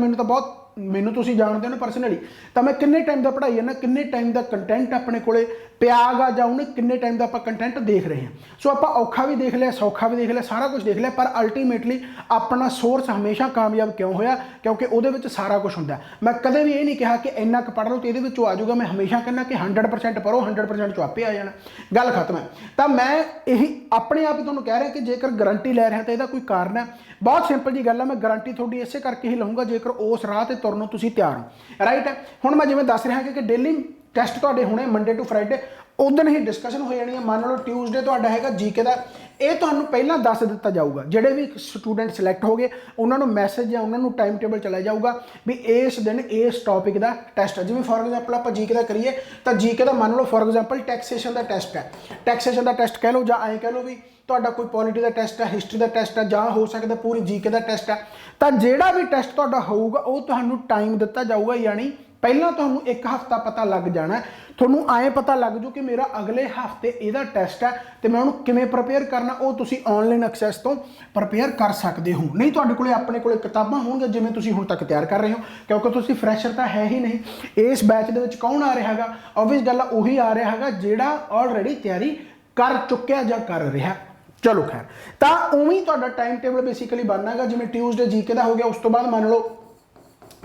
ਮੈਨੂੰ ਤੁਸੀਂ ਜਾਣਦੇ ਹੋ ਨਾ ਪਰਸਨਲੀ, ਤਾਂ ਮੈਂ ਕਿੰਨੇ ਟਾਈਮ ਦਾ ਪੜ੍ਹਾਈ ਜਾਂਦਾ, ਕਿੰਨੇ ਟਾਈਮ ਦਾ ਕੰਟੈਂਟ ਆਪਣੇ ਕੋਲੇ ਪਿਆ ਗਾ ਜਾਂ ਉਹਨੇ ਕਿੰਨੇ ਟਾਈਮ ਦਾ ਆਪਾਂ ਕੰਟੈਂਟ ਦੇਖ ਰਹੇ ਹਾਂ। ਸੋ ਆਪਾਂ ਔਖਾ ਵੀ ਦੇਖ ਲਿਆ, ਸੌਖਾ ਵੀ ਦੇਖ ਲਿਆ, ਸਾਰਾ ਕੁਝ ਦੇਖ ਲਿਆ, ਪਰ ਅਲਟੀਮੇਟਲੀ ਆਪਣਾ ਸੋਰਸ ਹਮੇਸ਼ਾ ਕਾਮਯਾਬ ਕਿਉਂ ਹੋਇਆ? ਕਿਉਂਕਿ ਉਹਦੇ ਵਿੱਚ ਸਾਰਾ ਕੁਝ ਹੁੰਦਾ। ਮੈਂ ਕਦੇ ਵੀ ਇਹ ਨਹੀਂ ਕਿਹਾ ਕਿ ਇੰਨਾ ਕੁ ਪੜ੍ਹ ਲਓ ਤੇ ਇਹਦੇ ਵਿੱਚੋਂ ਆ ਜਾਊਗਾ। ਮੈਂ ਹਮੇਸ਼ਾ ਕਹਿੰਦਾ ਕਿ 100% ਪੜ੍ਹੋ, 100% ਚੋਂ ਆਪੇ ਆ ਜਾਣਾ, ਗੱਲ ਖਤਮ ਹੈ। ਤਾਂ ਮੈਂ ਇਹੀ ਆਪਣੇ ਆਪ ਹੀ ਤੁਹਾਨੂੰ ਕਹਿ ਰਿਹਾ ਕਿ ਜੇਕਰ ਗਾਰੰਟੀ ਲੈ ਰਿਹਾ ਤਾਂ ਇਹਦਾ ਕੋਈ ਕਾਰਨ ਹੈ। ਬਹੁਤ ਸਿੰਪਲ ਜੀ ਗੱਲ ਹੈ, ਮੈਂ ਗਾਰੰਟੀ ਤੁਹਾਡੀ ਇਸੇ ਕਰਕੇ ਹੀ ਲਵਾਂਗਾ ਜੇਕਰ ਉਸ ਰਾਹ ਤੇ ਤੁਰਨ ਨੂੰ ਤੁਸੀਂ ਤਿਆਰ ਹੋ। ਰਾਈਟ ਹੈ, ਹੁਣ ਮੈਂ ਜਿਵੇਂ ਦੱਸ ਰਿਹਾ ਕਿ ਡੇਲੀ ਟੈਸਟ ਤੁਹਾਡੇ ਹੋਣੇ ਮੰਡੇ ਟੂ ਫਰਾਈਡੇ, ਉਦੋਂ ਹੀ ਡਿਸਕਸ਼ਨ ਹੋ ਜਾਣੀ ਹੈ। ਮੰਨ ਲਓ ਟਿਊਜ਼ਡੇ ਤੁਹਾਡਾ ਹੈਗਾ ਜੀਕੇ ਦਾ, ਇਹ ਤੁਹਾਨੂੰ ਪਹਿਲਾਂ ਦੱਸ ਦਿੱਤਾ ਜਾਊਗਾ। ਜਿਹੜੇ ਵੀ ਸਟੂਡੈਂਟ ਸਿਲੈਕਟ ਹੋ ਗਏ ਉਹਨਾਂ ਨੂੰ ਮੈਸੇਜ ਜਾਂ ਉਹਨਾਂ ਨੂੰ ਟਾਈਮ ਟੇਬਲ ਚਲਾ ਜਾਊਗਾ ਵੀ ਇਸ ਦਿਨ ਇਸ ਟੌਪਿਕ ਦਾ ਟੈਸਟ ਹੈ। ਜਿਵੇਂ ਫੋਰ ਐਗਜ਼ਾਮਪਲ ਆਪਾਂ ਜੀਕੇ ਦਾ ਕਰੀਏ ਤਾਂ ਜੀਕੇ ਦਾ ਮੰਨ ਲਓ for example taxation the test ਹੈ, ਟੈਕਸੇਸ਼ਨ ਦਾ ਟੈਸਟ ਕਹਿ ਲਓ ਜਾਂ ਐਂ ਕਹਿ ਲਓ ਵੀ ਤੁਹਾਡਾ ਕੋਈ ਪੋਲਿਟੀ ਦਾ ਟੈਸਟ ਹੈ, ਹਿਸਟਰੀ ਦਾ ਟੈਸਟ ਹੈ, ਜਾਂ ਹੋ ਸਕਦਾ ਪੂਰੀ ਜੀਕੇ ਦਾ ਟੈਸਟ ਹੈ। ਤਾਂ ਜਿਹੜਾ ਵੀ ਟੈਸਟ ਤੁਹਾਡਾ ਹੋਊਗਾ ਉਹ ਤੁਹਾਨੂੰ ਟਾਈਮ ਦਿੱਤਾ ਜਾਊਗਾ, ਯਾਨੀ ਪਹਿਲਾਂ ਤੁਹਾਨੂੰ 1 ਹਫ਼ਤਾ ਪਤਾ ਲੱਗ ਜਾਣਾ। ਤੁਹਾਨੂੰ ਐਂ ਪਤਾ ਲੱਗ ਜੂ ਕਿ ਮੇਰਾ ਅਗਲੇ ਹਫ਼ਤੇ ਇਹਦਾ ਟੈਸਟ ਹੈ ਤੇ ਮੈਂ ਉਹਨੂੰ ਕਿਵੇਂ ਪ੍ਰਪੇਅਰ ਕਰਨਾ, ਉਹ ਤੁਸੀਂ ਆਨਲਾਈਨ ਐਕਸੈਸ ਤੋਂ ਪ੍ਰਪੇਅਰ ਕਰ ਸਕਦੇ ਹੋ। ਨਹੀਂ ਤੁਹਾਡੇ ਕੋਲੇ ਆਪਣੇ ਕੋਲੇ ਕਿਤਾਬਾਂ ਹੋਣਗੀਆਂ ਜਿਵੇਂ ਤੁਸੀਂ ਹੁਣ ਤੱਕ ਤਿਆਰ ਕਰ ਰਹੇ ਹੋ, ਕਿਉਂਕਿ ਤੁਸੀਂ ਫਰੈਸ਼ਰ ਤਾਂ ਹੈ ਹੀ ਨਹੀਂ। ਇਸ ਬੈਚ ਦੇ ਵਿੱਚ ਕੌਣ ਆ ਰਿਹਾ ਹੈਗਾ? ਆਬਵੀਅਸ ਗੱਲ ਆ, ਉਹੀ ਆ ਰਿਹਾ ਹੈਗਾ ਜਿਹੜਾ ਆਲਰੇਡੀ ਤਿਆਰੀ ਕਰ ਚੁੱਕਿਆ ਜਾਂ ਕਰ ਰਿਹਾ। ਚਲੋ ਖੈਰ, ਤਾਂ ਉਵੇਂ ਤੁਹਾਡਾ ਟਾਈਮ ਟੇਬਲ ਬੇਸਿਕਲੀ ਬਣਨਾ ਹੈਗਾ। ਜਿਵੇਂ ਟਿਊਜ਼ਡੇ ਜੀਕੇ ਦਾ ਹੋ ਗਿਆ, ਉਸ ਤੋਂ ਬਾਅਦ ਮੰਨ ਲਓ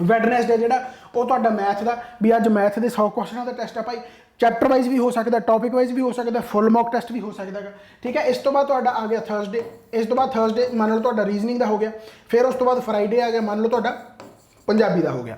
ਵੈਡਨਸਡੇ ਜਿਹੜਾ ਉਹ ਤੁਹਾਡਾ ਮੈਥ ਦਾ, ਵੀ ਅੱਜ ਮੈਥ ਦੇ 100 ਕੁਐਸਚਨਾਂ ਦਾ ਟੈਸਟ ਆ ਭਾਈ। ਚੈਪਟਰ ਵਾਈਜ਼ ਵੀ ਹੋ ਸਕਦਾ, ਟੌਪਿਕ ਵਾਈਜ਼ ਵੀ ਹੋ ਸਕਦਾ, ਫੁੱਲ ਮੌਕ ਟੈਸਟ ਵੀ ਹੋ ਸਕਦਾ ਹੈਗਾ, ਠੀਕ ਹੈ। ਇਸ ਤੋਂ ਬਾਅਦ ਤੁਹਾਡਾ ਆ ਗਿਆ ਥਰਸਡੇ, ਇਸ ਤੋਂ ਬਾਅਦ ਥਰਸਡੇ ਮੰਨ ਲਓ ਤੁਹਾਡਾ ਰੀਜ਼ਨਿੰਗ ਦਾ ਹੋ ਗਿਆ, ਫਿਰ ਉਸ ਤੋਂ ਬਾਅਦ ਫਰਾਈਡੇ ਆ ਗਿਆ, ਮੰਨ ਲਓ ਤੁਹਾਡਾ ਪੰਜਾਬੀ ਦਾ ਹੋ ਗਿਆ।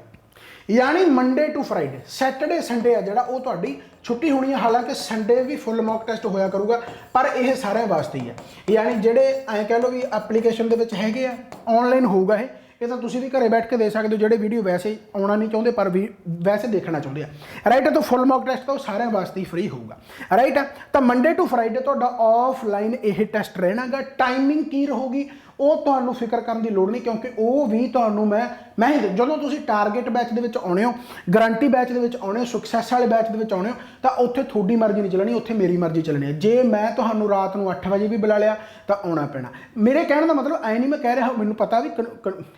यानी Monday to Friday Saturday Sunday है जोड़ा वो तुहाडी छुट्टी होनी है। हालांकि संडे भी फुल मॉक टेस्ट होया करूगा पर यह सारे वास्ते ही है। यानी जेडे ऐ कह लो भी एप्लीकेशन दे विच हैगे आ ऑनलाइन होगा ये तो तुसीं भी घरे बैठ के दे सकते हो जेडे वीडियो वैसे ही आना नहीं चाहते पर भी वैसे देखना चाहते हैं। राइट है, तो फुल मॉक टेस्ट तो सारे वास्ते ही फ्री होगा। राइट है, तो मंडे टू फ्राइडे तुहाडा ऑफलाइन यह टेस्ट रहना गा। टाइमिंग की रहोगी ਉਹ ਤੁਹਾਨੂੰ ਫਿਕਰ ਕਰਨ ਦੀ ਲੋੜ ਨਹੀਂ क्योंकि ਉਹ ਵੀ ਤੁਹਾਨੂੰ ਮੈਂ ਹੀ ਜਦੋਂ ਤੁਸੀਂ ਟਾਰਗੇਟ ਬੈਚ ਦੇ ਵਿੱਚ ਆਉਣੇ ਹੋ, ਗਾਰੰਟੀ ਬੈਚ ਦੇ ਵਿੱਚ ਆਉਣੇ ਹੋ, ਸਕਸੈਸ ਵਾਲੇ ਬੈਚ ਦੇ ਵਿੱਚ ਆਉਣੇ ਹੋ ਤਾਂ ਉੱਥੇ ਤੁਹਾਡੀ ਮਰਜ਼ੀ ਨਹੀਂ ਚੱਲਣੀ, ਉੱਥੇ ਮੇਰੀ ਮਰਜ਼ੀ ਚੱਲਣੀ ਹੈ। ਜੇ ਮੈਂ ਤੁਹਾਨੂੰ ਰਾਤ ਨੂੰ 8 ਵਜੇ ਵੀ ਬੁਲਾ ਲਿਆ ਤਾਂ ਆਉਣਾ ਪੈਣਾ। ਮੇਰੇ ਕਹਿਣ ਦਾ ਮਤਲਬ ਐ ਨਹੀਂ ਮੈਂ ਕਹਿ ਰਿਹਾ, ਮੈਨੂੰ ਪਤਾ ਵੀ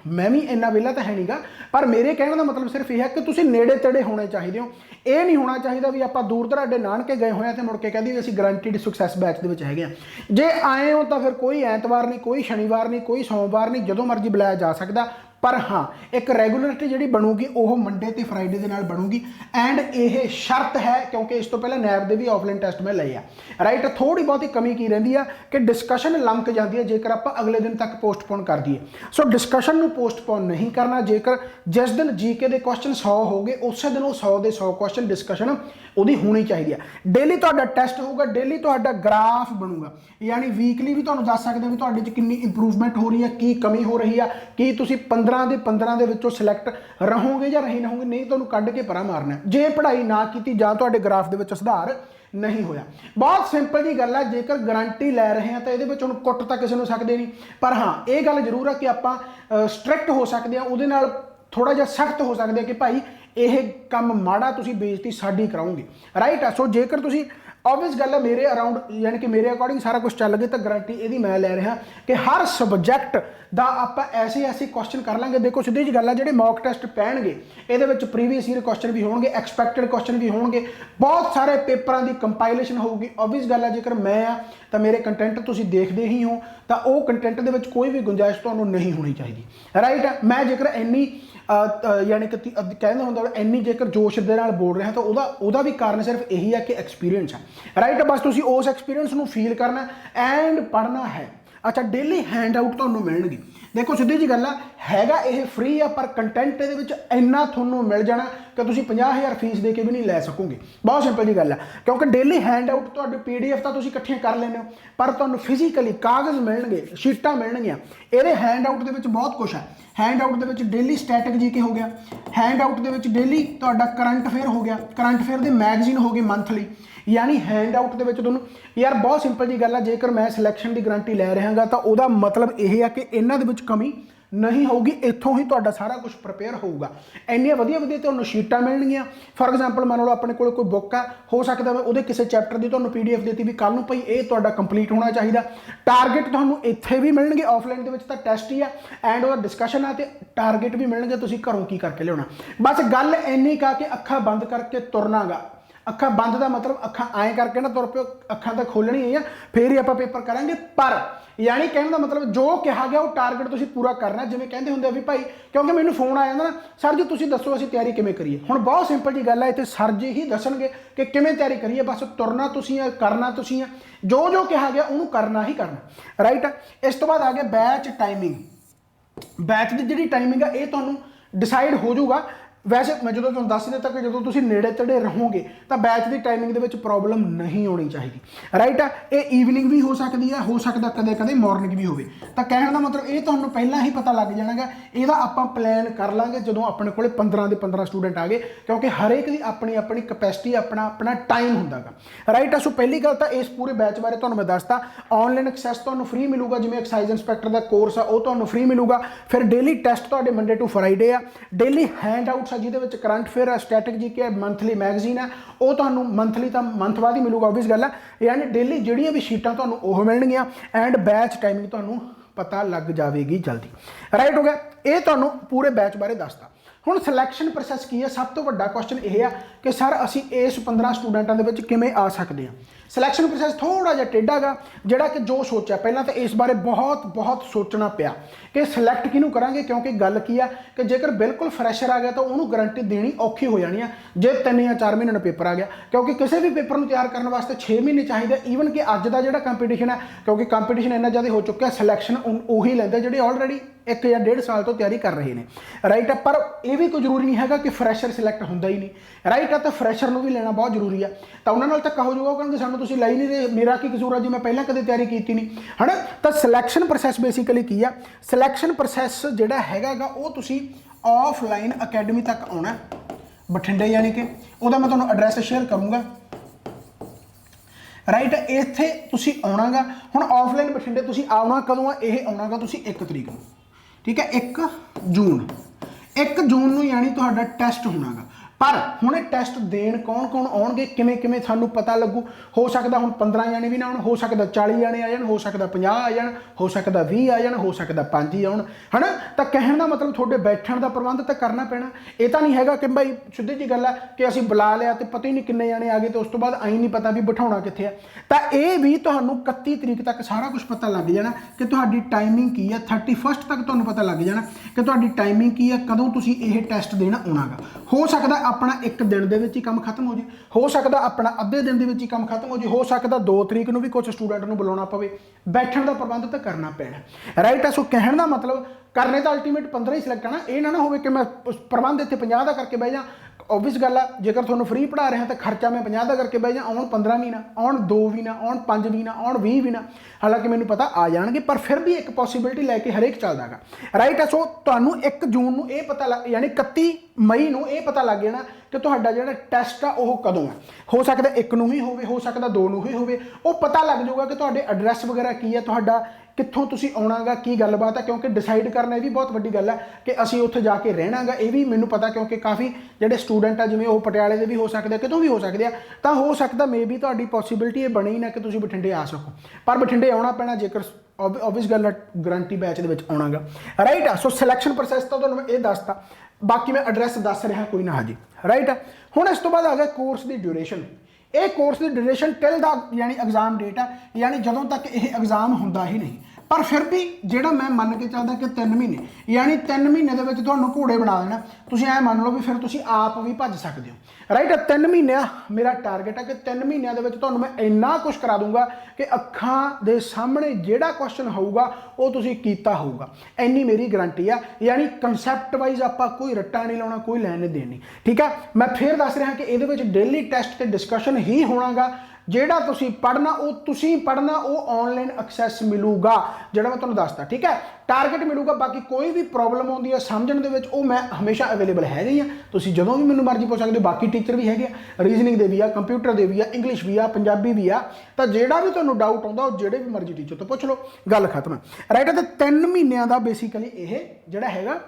ਮੈਂ ਵੀ ਇੰਨਾ ਵਿਹਲਾ ਤਾਂ ਹੈ ਨਹੀਂਗਾ, ਪਰ ਮੇਰੇ ਕਹਿਣ ਦਾ ਮਤਲਬ ਸਿਰਫ ਇਹ ਹੈ ਕਿ ਤੁਸੀਂ ਨੇੜੇ ਤੇੜੇ ਹੋਣੇ ਚਾਹੀਦੇ ਹੋ। ਇਹ ਨਹੀਂ ਹੋਣਾ ਚਾਹੀਦਾ ਵੀ ਆਪਾਂ ਦੂਰ ਦਰਾਡੇ ਨਾਨਕੇ ਗਏ ਹੋਏ ਆ ਤੇ ਮੁੜ ਕੇ ਕਹਿੰਦੇ ਵੀ ਅਸੀਂ ਗਾਰੰਟੀਡ ਸਕਸੈਸ ਬੈਚ ਦੇ ਵਿੱਚ ਹੈਗੇ ਆ। ਜੇ ਆਏ ਹੋ ਤਾਂ ਫਿਰ ਕੋਈ ਐਤਵਾਰ ਨਹੀਂ, ਕੋਈ ਸ਼ਨੀਵਾਰ ਨਹੀਂ, ਕੋਈ ਸੋਮਵਾਰ ਨਹੀਂ, ਜਦੋਂ ਮਰਜ਼ੀ ਬੁਲਾਇਆ ਜਾ ਸਕਦਾ। पर हाँ एक रेगूलरिटी जी बनूगी वो मंडे तो फ्राइडे के नाल बनूगी। एंड ये शर्त है क्योंकि इस तो पहले नैब के भी ऑफलाइन टेस्ट में लिए आ। राइट, थोड़ी बहुत कमी की रही है कि डिस्कशन लंक जाती है जेकर आप अगले दिन तक पोस्टपोन कर दिए। सो डिस्कशन में पोस्टपोन नहीं करना। जेकर जिस दिन जीके के क्वेश्चन 100 हो गए उस दिन वो 100 के 100 क्वेश्चन डिस्कशन वो होनी चाहिए। डेली तो टेस्ट होगा, डेली तो ग्राफ बनूगा, यानी वीकली भी तुहानूं दस सकते भी तुहाडे च कितनी इंप्रूवमेंट हो रही है, की कमी हो रही है, कि तुसीं 15 ਦੇ 15 ਦੇ ਵਿੱਚੋਂ ਸਿਲੈਕਟ ਰਹੋਗੇ ਜਾਂ ਨਹੀਂ ਰਹੋਗੇ, ਨਹੀਂ ਤੁਹਾਨੂੰ ਕੱਢ ਕੇ ਪਰਾਂ ਮਾਰਨਾ। ਜੇ ਪੜ੍ਹਾਈ ਨਾ ਕੀਤੀ ਜਾਂ ਤੁਹਾਡੇ ਗ੍ਰਾਫ ਦੇ ਵਿੱਚ ਸੁਧਾਰ नहीं होया। बहुत सिंपल जी गल है, जेकर गारंटी लै रहे हैं तो ये हम कुट तो किसी को सकते नहीं, पर हाँ ये गल जरूर है कि आप स्ट्रिक्ट हो सकते हैं, उहदे नाल थोड़ा जिहा सख्त हो सकते हैं कि भाई ये काम माड़ा तुसीं बेइज्जती साडी कराओगे। राइट है, सो जेकर तुसीं ऑब्वियस गल है मेरे अराउंड यानी कि मेरे अकॉर्डिंग सारा कुछ चल गया तो गारंटी यही मैं ले रहा कि हर सबजैक्ट का आप ऐसे ऐसे क्वेश्चन कर लेंगे। देखो सीधी जी गल है, जो मॉक टेस्ट पैणगे ये प्रीवियस ईयर क्वेश्चन भी होंगे, एक्सपैक्टेड क्वेश्चन भी होंगे, बहुत सारे पेपरों की कंपाइलेशन होगी। ऑब्वियस गल है जेकर मैं आ तो मेरे कंटेंट तुसीं देखते ही हो तो वो कंटेंट के कोई भी गुंजाइश तो नहीं होनी चाहिए। राइट है, मैं जेकर इन्नी यानी कि कहना होंगे इन्नी जेकर जोश के नाल बोल रहा तो उहदा भी कारण सिर्फ यही है कि एक्सपीरियंस है। राइट, बस तुसीं उस एक्सपीरियंस नूं फील करना एंड पढ़ना है। अच्छा, डेली हैंड आउट तुहानूं मिलणगे। देखो सीधी जी गल हैगा ये फ्री आ, पर कंटेंट ये इन्ना थोनों मिल जाना कि तुम 50,000 फीस दे के भी नहीं लै सकोगे। बहुत सिंपल जी गल है, क्योंकि डेली हैंड आउट तो PDF तो तुम इकट्ठियां कर लेने हो, पर तुहानूं फिजिकली कागज़ मिलणगे, शीटां मिलणगियां। ये हैंड आउट के बहुत कुछ है। हैंड आउट के डेली स्टैटिक GK हो गया, हैंड आउट के डेली तुहाडा करंट अफेयर हो गया, करंट अफेयर के मैगजीन हो गए मंथली। यानी हैंड आउट के तुहानूं यार बहुत सिंपल जी गल है, जेकर मैं सिलैक्शन की गारंटी लै रहा तो वह मतलब यह है कि इन्हां दे विच कमी नहीं होगी, इत्थों ही तुहाडा सारा कुछ प्रिपेयर होगा। इन्नियां वधिया वधिया तुहानूं शीटां मिलणगियां। फॉर एग्जाम्पल मान लो अपने कोल कोई बुक है, हो सकता है उहदे किसी चैप्टर की तुहानूं PDF देती भी कल नूं भई ये तुहाडा कंप्लीट होना चाहिए। टारगेट तुहानूं इत्थे भी मिलणगे, ऑफलाइन दे विच तां टेस्ट ही आ एंड ਉਹਦਾ डिस्कशन है, तो टारगेट भी मिलणगे, तुसीं घरों की करके लियाउणा। बस गल इन्नी का कि अखां बंद करके तुरना गा। अखां बंद का मतलब अखां ऐ करके ना तुर पे, अखां तो खोलनी ही आ, फिर ही आपां पेपर करांगे। पर यानी कहने का मतलब जो कहा गया वो टारगेट तुसीं पूरा करना। जिवें कहंदे हुंदे भी भाई, क्योंकि मैनूं फोन आ जांदा ना, सर जी तुसीं दसो असीं तैयारी किवें करिए। हुण बहुत सिंपल जी गल है, इत्थे सर जी ही दसणगे कि किवें तैयारी करिए। बस तुरना तुसीं है, करना तुसीं है, जो जो कहा गया उहनूं करना ही करना। राइट, इस तो बाद आ गया बैच टाइमिंग। बैच की जी टाइमिंग है ये तुहानूं डिसाइड हो जाऊगा। वैसे मैं जो तुहानूं दस दिता कि जो तुसीं नेड़े तड़े रहोगे तो बैच की टाइमिंग के प्रॉब्लम नहीं होनी चाहिए। राइट है, ये ईवनिंग भी हो सकती है, हो सकता कदे कदे मॉर्निंग भी होवे। तो कहने का मतलब ये तुहानूं पहलां ही पता लग जाएगा। इहदा आपां प्लान कर लांगे जो अपने कोल 15 के 15 स्टूडेंट आ गए, क्योंकि हरेक की अपनी अपनी कैपेसिटी, अपना अपना टाइम हुंदा गा। राइट है, सो पहली गल तो इस पूरे बैच बारे तुहानूं मैं दसता। ऑनलाइन एक्सैस तुहानूं फ्री मिलूगा, जिवें एक्साइज इंस्पैक्टर का कोर्स आ वो तुहानूं फ्री मिलूगा। फिर डेली टैसट तुहाडे मंडे टू फ्राइडे आ, डेली हैंड आउट्स आ जिहदे विच करंट अफेयर है, स्टैटिक GK है, मंथली मैगजीन है, वो तुहानूं मंथली तो मंथ बाद ही मिलूगा, ऑब्वियस गल है। यानी डेली जिहड़ियां भी शीटां तुहानूं ओह मिलणगियां एंड बैच टाइमिंग तुहानूं पता लग जाएगी जल्दी। राइट हो गया, ये तुहानूं पूरे बैच बारे दसता। हुण सिलैक्शन प्रोसैस की है, सब तो वड्डा क्वेश्चन यह है कि सर असीं इस 15 स्टूडेंटां दे विच किवें आ सकते हैं। सिलैक्शन प्रोसैस थोड़ा जिहा टेढ़ा गा, जिहड़ा कि जो सोचा पहलां तो इस बारे बहुत बहुत सोचना पिया कि सिलैक्ट किहनूं करांगे। क्योंकि गल की है कि जेकर बिल्कुल फ्रैशर आ गया तो उन्होंने गारंटी देनी औखी हो जानी है जे 3 या 4 महीने पेपर आ गया। क्योंकि किसी भी पेपर को तैयार करने वास्ते 6 महीने चाहिए। ईवन कि अज का जो कंपीटीशन है, क्योंकि कंपीटीशन इन्ना ज़्यादा हो चुका है, सिलैक्शन उही लैंदे जिहड़े ऑलरेडी 1 या 1.5 साल तो तैयारी कर रहे हैं। राइट है, पर यह भी कोई जरूरी नहीं है कि फ्रैशर सिलैक्ट होंदा ही नहीं। राइट है, तो फ्रैशर को भी लेना बहुत जरूरी है। तो उन्होंने धक्का हो जाऊगा, कहते सानूं तुसीं लाई नहीं रहे, मेरा की कसूर है जी, मैं पहले कदे तैयारी की नहीं है ना। तो सिलैक्शन प्रोसैस बेसिकली की है, सिलैक्शन प्रोसैस जिहड़ा हैगा गा वो तुसीं ऑफलाइन अकैडमी तक आना बठिंडे, यानी कि उहदा मैं तुहानूं एड्रैस शेयर करूँगा। राइट, इत्थे तुसीं आउणा गा। हुण ऑफलाइन बठिंडे तुसीं आउणा कदों आ, इह आउणा गा तुसीं 1 तरीक नूं, ठीक है, 1 जून। 1 जून नूं यानी तुहाडा टैसट होना गा। पर हुण टैसट देण कौन कौन आउणगे, किवें किवें सानूं पता लगू। हो सकदा हुण 15 जाने भी ना आउण, हो सकदा 40 जाने आ जाण, हो सकदा 50 आ जाण, हो सकदा 20 आ जाण, हो सकदा 5 ही आउण, है ना। तो कहण दा मतलब तुहाडे बैठण दा प्रबंध तो करना पैना। ये तो नहीं हैगा कि भाई सीधी जी गल है कि असीं बुला लिया तो पता ही नहीं किन्ने जाने आ गए, तो उस तो बाद आई नहीं पता भी बिठाउणा कित्थे है। तो ये भी तुहानूं 31 तरीक तक सारा कुछ पता लग जाना कि तुहाडी टाइमिंग की है। 31 तक तुहानूं पता लग जाना कि तुहाडी टाइमिंग की है, कदों तुसीं ये टैसट देना आउणा गा। हो सकदा अपना 1 दिन दे विच ही काम खत्म हो जाए, हो सकता अपना अद्धे दिन दे विच ही काम खत्म हो जाए, हो सकता 2 तरीक नूं भी कुछ स्टूडेंट नूं बुलाउणा पवे, बैठण दा प्रबंध तो करना पैना। राइट है, सो कहण दा मतलब करने तो अल्टीमेट 15 ही सिलैक्ट आना। ये ना हो कि मैं प्रबंध इत्थे 50 का करके बह जा। ऑब्वियस गल है, जेकर तुहानूं फ्री पढ़ा रहा तो खर्चा मैं 50 का करके बह जा, आउण 15 भी ना, आउण 2 भी ना, आउण 5 भी ना, आउण 20 भी ना। हालांकि मैनूं पता आ जाणगे, पर फिर भी एक पॉसिबिलिटी लैके हरेक चलदा गा। राइट है, सो तुहानूं 1 जून नूं ये पता लग, यानी 31 मई नूं ये पता लग जाना कि तुहाडा जिहड़ा टैसट आ वो कदों है। हो सकदा 1 नूं ही होवे, हो सकदा 2 नूं ही होवे। वो पता लग जाऊगा कि तुहाडे एड्रैस वगैरह की है, तुहाडा कित्थों तुसीं आउणा गा, की गलबात है। क्योंकि डिसाइड करना भी बहुत वड्डी गल है कि असीं उत्थे जाके रहना गा। ये भी मैनूं पता, क्योंकि काफ़ी जिहड़े स्टूडेंट आ जिवें वो पटियाले दे भी हो सकदे, कितों भी हो सकदे आ। तां हो सकदा मे बी तुहाडी पॉसिबिलिटी ये बने ही ना कि तुसीं बठिंडे आ सको, पर बठिंडे आउणा पैना जेकर ऑब्वियस गल गारंटी बैच दे विच आउणा गा। राइट आ, सो सिलैक्शन प्रोसैस तो तुहानूं ये दसता, बाकी मैं एड्रैस दस रहा कोई ना हजी। राइट है, हुण इस तो बाद आ गया कोर्स की ड्यूरेशन। ये कोर्स की ड्यूरेशन टिल द यानी एग्जाम डेट है, यानी जदों तक ये एग्जाम होंदा ही नहीं। ਪਰ ਫਿਰ ਵੀ ਜਿਹੜਾ ਮੈਂ ਮੰਨ ਕੇ ਚੱਲਦਾ ਕਿ 3 ਮਹੀਨੇ, ਯਾਨੀ 3 ਮਹੀਨੇ ਦੇ ਵਿੱਚ ਤੁਹਾਨੂੰ ਘੋੜੇ ਬਣਾ ਦੇਣਾ। ਤੁਸੀਂ ਐ ਮੰਨ ਲਓ ਵੀ ਫਿਰ ਤੁਸੀਂ ਆਪ ਵੀ ਭੱਜ ਸਕਦੇ ਹੋ, ਰਾਈਟ। 3 ਮਹੀਨਿਆਂ ਮੇਰਾ ਟਾਰਗੇਟ ਹੈ ਕਿ 3 ਮਹੀਨਿਆਂ ਦੇ ਵਿੱਚ ਤੁਹਾਨੂੰ ਮੈਂ ਇੰਨਾ ਕੁਝ ਕਰਾ ਦੂੰਗਾ ਕਿ ਅੱਖਾਂ ਦੇ ਸਾਹਮਣੇ ਜਿਹੜਾ ਕੁਐਸਚਨ ਹੋਊਗਾ ਉਹ ਤੁਸੀਂ ਕੀਤਾ ਹੋਊਗਾ, ਇੰਨੀ ਮੇਰੀ ਗਰੰਟੀ ਆ। ਯਾਨੀ ਕਨਸੈਪਟ ਵਾਈਜ਼ ਆਪਾਂ ਕੋਈ ਰੱਟਾ ਨਹੀਂ ਲਾਉਣਾ, ਕੋਈ ਲੈਣ ਦੇਣ ਨਹੀਂ, ਠੀਕ ਹੈ। ਮੈਂ ਫਿਰ ਦੱਸ ਰਿਹਾ ਕਿ ਇਹਦੇ ਵਿੱਚ ਡੇਲੀ ਟੈਸਟ ਤੇ ਡਿਸਕਸ਼ਨ ਹੀ ਹੋਣਾਗਾ। ਜਿਹੜਾ ਤੁਸੀਂ ਪੜ੍ਹਨਾ ਉਹ ਆਨਲਾਈਨ ਐਕਸੈਸ ਮਿਲੂਗਾ, ਜਿਹੜਾ ਮੈਂ ਤੁਹਾਨੂੰ ਦੱਸਦਾ, ਠੀਕ ਹੈ। ਟਾਰਗੇਟ ਮਿਲੂਗਾ, ਬਾਕੀ ਕੋਈ ਵੀ ਪ੍ਰੋਬਲਮ ਆਉਂਦੀ ਹੈ ਸਮਝਣ ਦੇ ਵਿੱਚ ਉਹ ਮੈਂ ਹਮੇਸ਼ਾ ਅਵੇਲੇਬਲ ਹੈਗਾ ਹੀ ਆ। ਤੁਸੀਂ ਜਦੋਂ ਵੀ ਮੈਨੂੰ ਮਰਜ਼ੀ ਪੁੱਛ ਸਕਦੇ ਹੋ। ਬਾਕੀ ਟੀਚਰ ਵੀ ਹੈਗੇ ਆ, ਰੀਜ਼ਨਿੰਗ ਦੇ ਵੀ ਆ, ਕੰਪਿਊਟਰ ਦੇ ਵੀ ਆ, ਇੰਗਲਿਸ਼ ਵੀ ਆ, ਪੰਜਾਬੀ ਵੀ ਆ। ਤਾਂ ਜਿਹੜਾ ਵੀ ਤੁਹਾਨੂੰ ਡਾਊਟ ਆਉਂਦਾ ਉਹ ਜਿਹੜੇ ਵੀ ਮਰਜ਼ੀ ਟੀਚਰ ਤੋਂ ਪੁੱਛ ਲਓ, ਗੱਲ ਖਤਮ ਹੈ, ਰਾਈਟ। ਤੇ 3 ਮਹੀਨਿਆਂ ਦਾ ਬੇਸਿਕਲੀ ਇਹ ਜਿਹੜਾ ਹੈਗਾ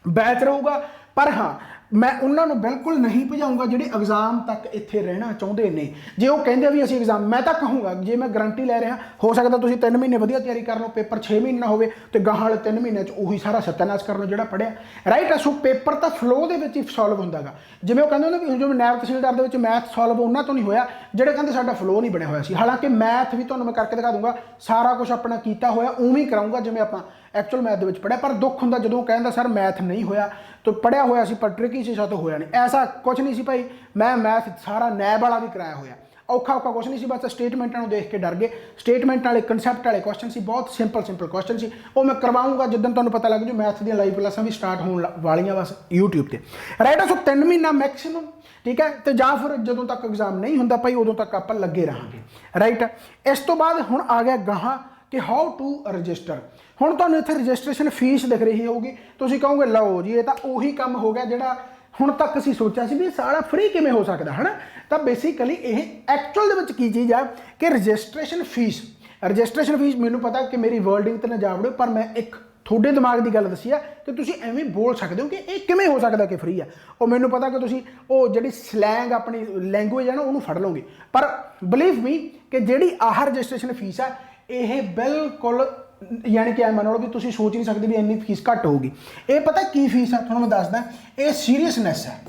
ਬੈਚ ਰਹੂਗਾ। ਪਰ ਹਾਂ, ਮੈਂ ਉਹਨਾਂ ਨੂੰ ਬਿਲਕੁਲ ਨਹੀਂ ਭਜਾਊਂਗਾ ਜਿਹੜੇ ਐਗਜ਼ਾਮ ਤੱਕ ਇੱਥੇ ਰਹਿਣਾ ਚਾਹੁੰਦੇ ਨੇ। ਜੇ ਉਹ ਕਹਿੰਦੇ ਵੀ ਅਸੀਂ ਐਗਜ਼ਾਮ, ਮੈਂ ਤਾਂ ਕਹੂੰਗਾ, ਜੇ ਮੈਂ ਗਰੰਟੀ ਲੈ ਰਿਹਾ, ਹੋ ਸਕਦਾ ਤੁਸੀਂ 3 ਮਹੀਨੇ ਵਧੀਆ ਤਿਆਰੀ ਕਰ ਲਓ, ਪੇਪਰ 6 ਮਹੀਨੇ ਨਾ ਹੋਵੇ ਤੇ ਗਾਹਾਂ ਵਾਲੇ 3 ਮਹੀਨਿਆਂ 'ਚ ਉਹੀ ਸਾਰਾ ਸੱਤਿਆਨਾਸ਼ ਕਰ ਲਓ ਜਿਹੜਾ ਪੜ੍ਹਿਆ, ਰਾਈਟ। ਸੋ ਪੇਪਰ ਤਾਂ ਫਲੋ ਦੇ ਵਿੱਚ ਹੀ ਸੋਲਵ ਹੁੰਦਾ ਗਾ। ਜਿਵੇਂ ਉਹ ਕਹਿੰਦੇ ਹੁੰਦੇ ਵੀ ਜਿਵੇਂ ਨਾਇਬ ਤਹਿਸੀਲਦਾਰ ਦੇ ਵਿੱਚ ਮੈਥ ਸੋਲਵ ਉਹਨਾਂ ਤੋਂ ਨਹੀਂ ਹੋਇਆ ਜਿਹੜੇ ਕਹਿੰਦੇ ਸਾਡਾ ਫਲੋ ਨਹੀਂ ਬਣਿਆ ਹੋਇਆ ਸੀ। ਹਾਲਾਂਕਿ ਮੈਥ ਵੀ ਤੁਹਾਨੂੰ ਮੈਂ ਕਰਕੇ ਦਿਖਾ ਦੂੰਗਾ, ਸਾਰਾ ਕੁਝ ਆਪਣਾ ਕੀਤਾ ਹੋਇਆ ਉਵੇਂ ਹੀ ਕਰਾਊਂਗਾ ਜਿਵੇਂ ਆਪਾਂ ਐਕਚੁਅਲ ਮੈਥ ਦੇ ਵਿੱਚ ਪੜ੍ਹਿਆ। ਪਰ ਦੁੱਖ ਹੁੰਦਾ ਜਦੋਂ ਕਹਿੰਦਾ ਸਰ ਮੈਥ ਨਹੀਂ ਹੋਇਆ, ਤਾਂ ਪੜ੍ਹਿਆ ਹੋਇਆ ਸੀ ਪਰ ਟ੍ਰਿਕੀ ਸੀ, ਸਾਤੋਂ ਹੋਇਆ ਨਹੀਂ। ਐਸਾ ਕੁਝ ਨਹੀਂ ਸੀ ਭਾਈ, ਮੈਂ ਮੈਥ ਸਾਰਾ ਨੈਬ ਵਾਲਾ ਵੀ ਕਰਾਇਆ ਹੋਇਆ, ਔਖਾ ਕੁਝ ਨਹੀਂ ਸੀ। ਬਸ ਸਟੇਟਮੈਂਟਾਂ ਨੂੰ ਦੇਖ ਕੇ ਡਰ ਗਏ। ਸਟੇਟਮੈਂਟ ਵਾਲੇ ਕੰਸੈਪਟ ਵਾਲੇ ਕੁਐਸਚਨ ਸੀ, ਬਹੁਤ ਸਿੰਪਲ ਕੁਐਸਚਨ ਸੀ। ਉਹ ਮੈਂ ਕਰਵਾਊਂਗਾ ਜਿੱਦਣ ਤੁਹਾਨੂੰ ਪਤਾ ਲੱਗ ਜੂ ਮੈਥ ਦੀਆਂ ਲਾਈਵ ਕਲਾਸਾਂ ਵੀ ਸਟਾਰਟ ਹੋਣ ਵਾਲੀਆਂ ਬਸ YouTube ਤੇ, ਰਾਈਟ। ਸੋ 3 ਮਹੀਨਾ ਮੈਕਸਿਮਮ, ਠੀਕ ਹੈ। ਤੇ ਜਾਂ ਫਿਰ ਜਦੋਂ ਤੱਕ ਐਗਜ਼ਾਮ ਨਹੀਂ ਹੁੰਦਾ ਭਾਈ ਉਦੋਂ ਤੱਕ ਆਪਾਂ ਲੱਗੇ ਰਹਾਂਗੇ, ਰਾਈਟ। ਇਸ ਤੋਂ ਬਾਅਦ ਹੁਣ ਆ ਗਿਆ ਗਾਹਾਂ ਕਿ ਹਾਊ ਟੂ ਰਜਿਸਟਰ। ਹੁਣ ਤੁਹਾਨੂੰ ਇੱਥੇ ਰਜਿਸਟ੍ਰੇਸ਼ਨ ਫੀਸ ਦਿਖ ਰਹੀ ਹੋਊਗੀ, ਤੁਸੀਂ ਕਹੋਗੇ ਲਓ ਜੀ ਇਹ ਤਾਂ ਉਹੀ ਕੰਮ ਹੋ ਗਿਆ ਜਿਹੜਾ ਹੁਣ ਤੱਕ ਅਸੀਂ ਸੋਚਿਆ ਸੀ ਵੀ ਸਾਰਾ ਫ੍ਰੀ ਕਿਵੇਂ ਹੋ ਸਕਦਾ ਹੈ ਨਾ। ਤਾਂ ਬੇਸਿਕਲੀ ਇਹ ਐਕਚੁਅਲ ਦੇ ਵਿੱਚ ਕੀ ਚੀਜ਼ ਆ ਕਿ ਰਜਿਸਟ੍ਰੇਸ਼ਨ ਫੀਸ ਮੈਨੂੰ ਪਤਾ ਕਿ ਮੇਰੀ ਵਰਡਿੰਗ ਤੇ ਨਾ ਜਾ ਵੜੋ, ਪਰ ਮੈਂ ਇੱਕ ਤੁਹਾਡੇ ਦਿਮਾਗ ਦੀ ਗੱਲ ਦੱਸੀ ਆ ਕਿ ਤੁਸੀਂ ਐਵੇਂ ਬੋਲ ਸਕਦੇ ਹੋ ਕਿ ਇਹ ਕਿਵੇਂ ਹੋ ਸਕਦਾ ਕਿ ਫ੍ਰੀ ਆ। ਉਹ ਮੈਨੂੰ ਪਤਾ ਕਿ ਤੁਸੀਂ ਉਹ ਜਿਹੜੀ ਸਲੈਂਗ ਆਪਣੀ ਲੈਂਗੁਏਜ ਹੈ ਨਾ ਉਹਨੂੰ ਫੜ ਲਓਗੇ, ਪਰ ਬਲੀਵ ਮੀ ਕਿ ਜਿਹੜੀ ਆਹ ਰਜਿਸਟ੍ਰੇਸ਼ਨ ਫੀਸ ਆ ਇਹ ਬਿਲਕੁਲ, ਯਾਨੀ ਕਿ ਐ ਮੰਨ ਲਓ ਵੀ ਤੁਸੀਂ ਸੋਚ ਨਹੀਂ ਸਕਦੇ ਵੀ ਇੰਨੀ ਫੀਸ ਘੱਟ ਹੋਊਗੀ। ਇਹ ਪਤਾ ਕੀ ਫੀਸ ਆ ਤੁਹਾਨੂੰ ਮੈਂ ਦੱਸਦਾ, ਇਹ ਸੀਰੀਅਸਨੈਸ ਹੈ,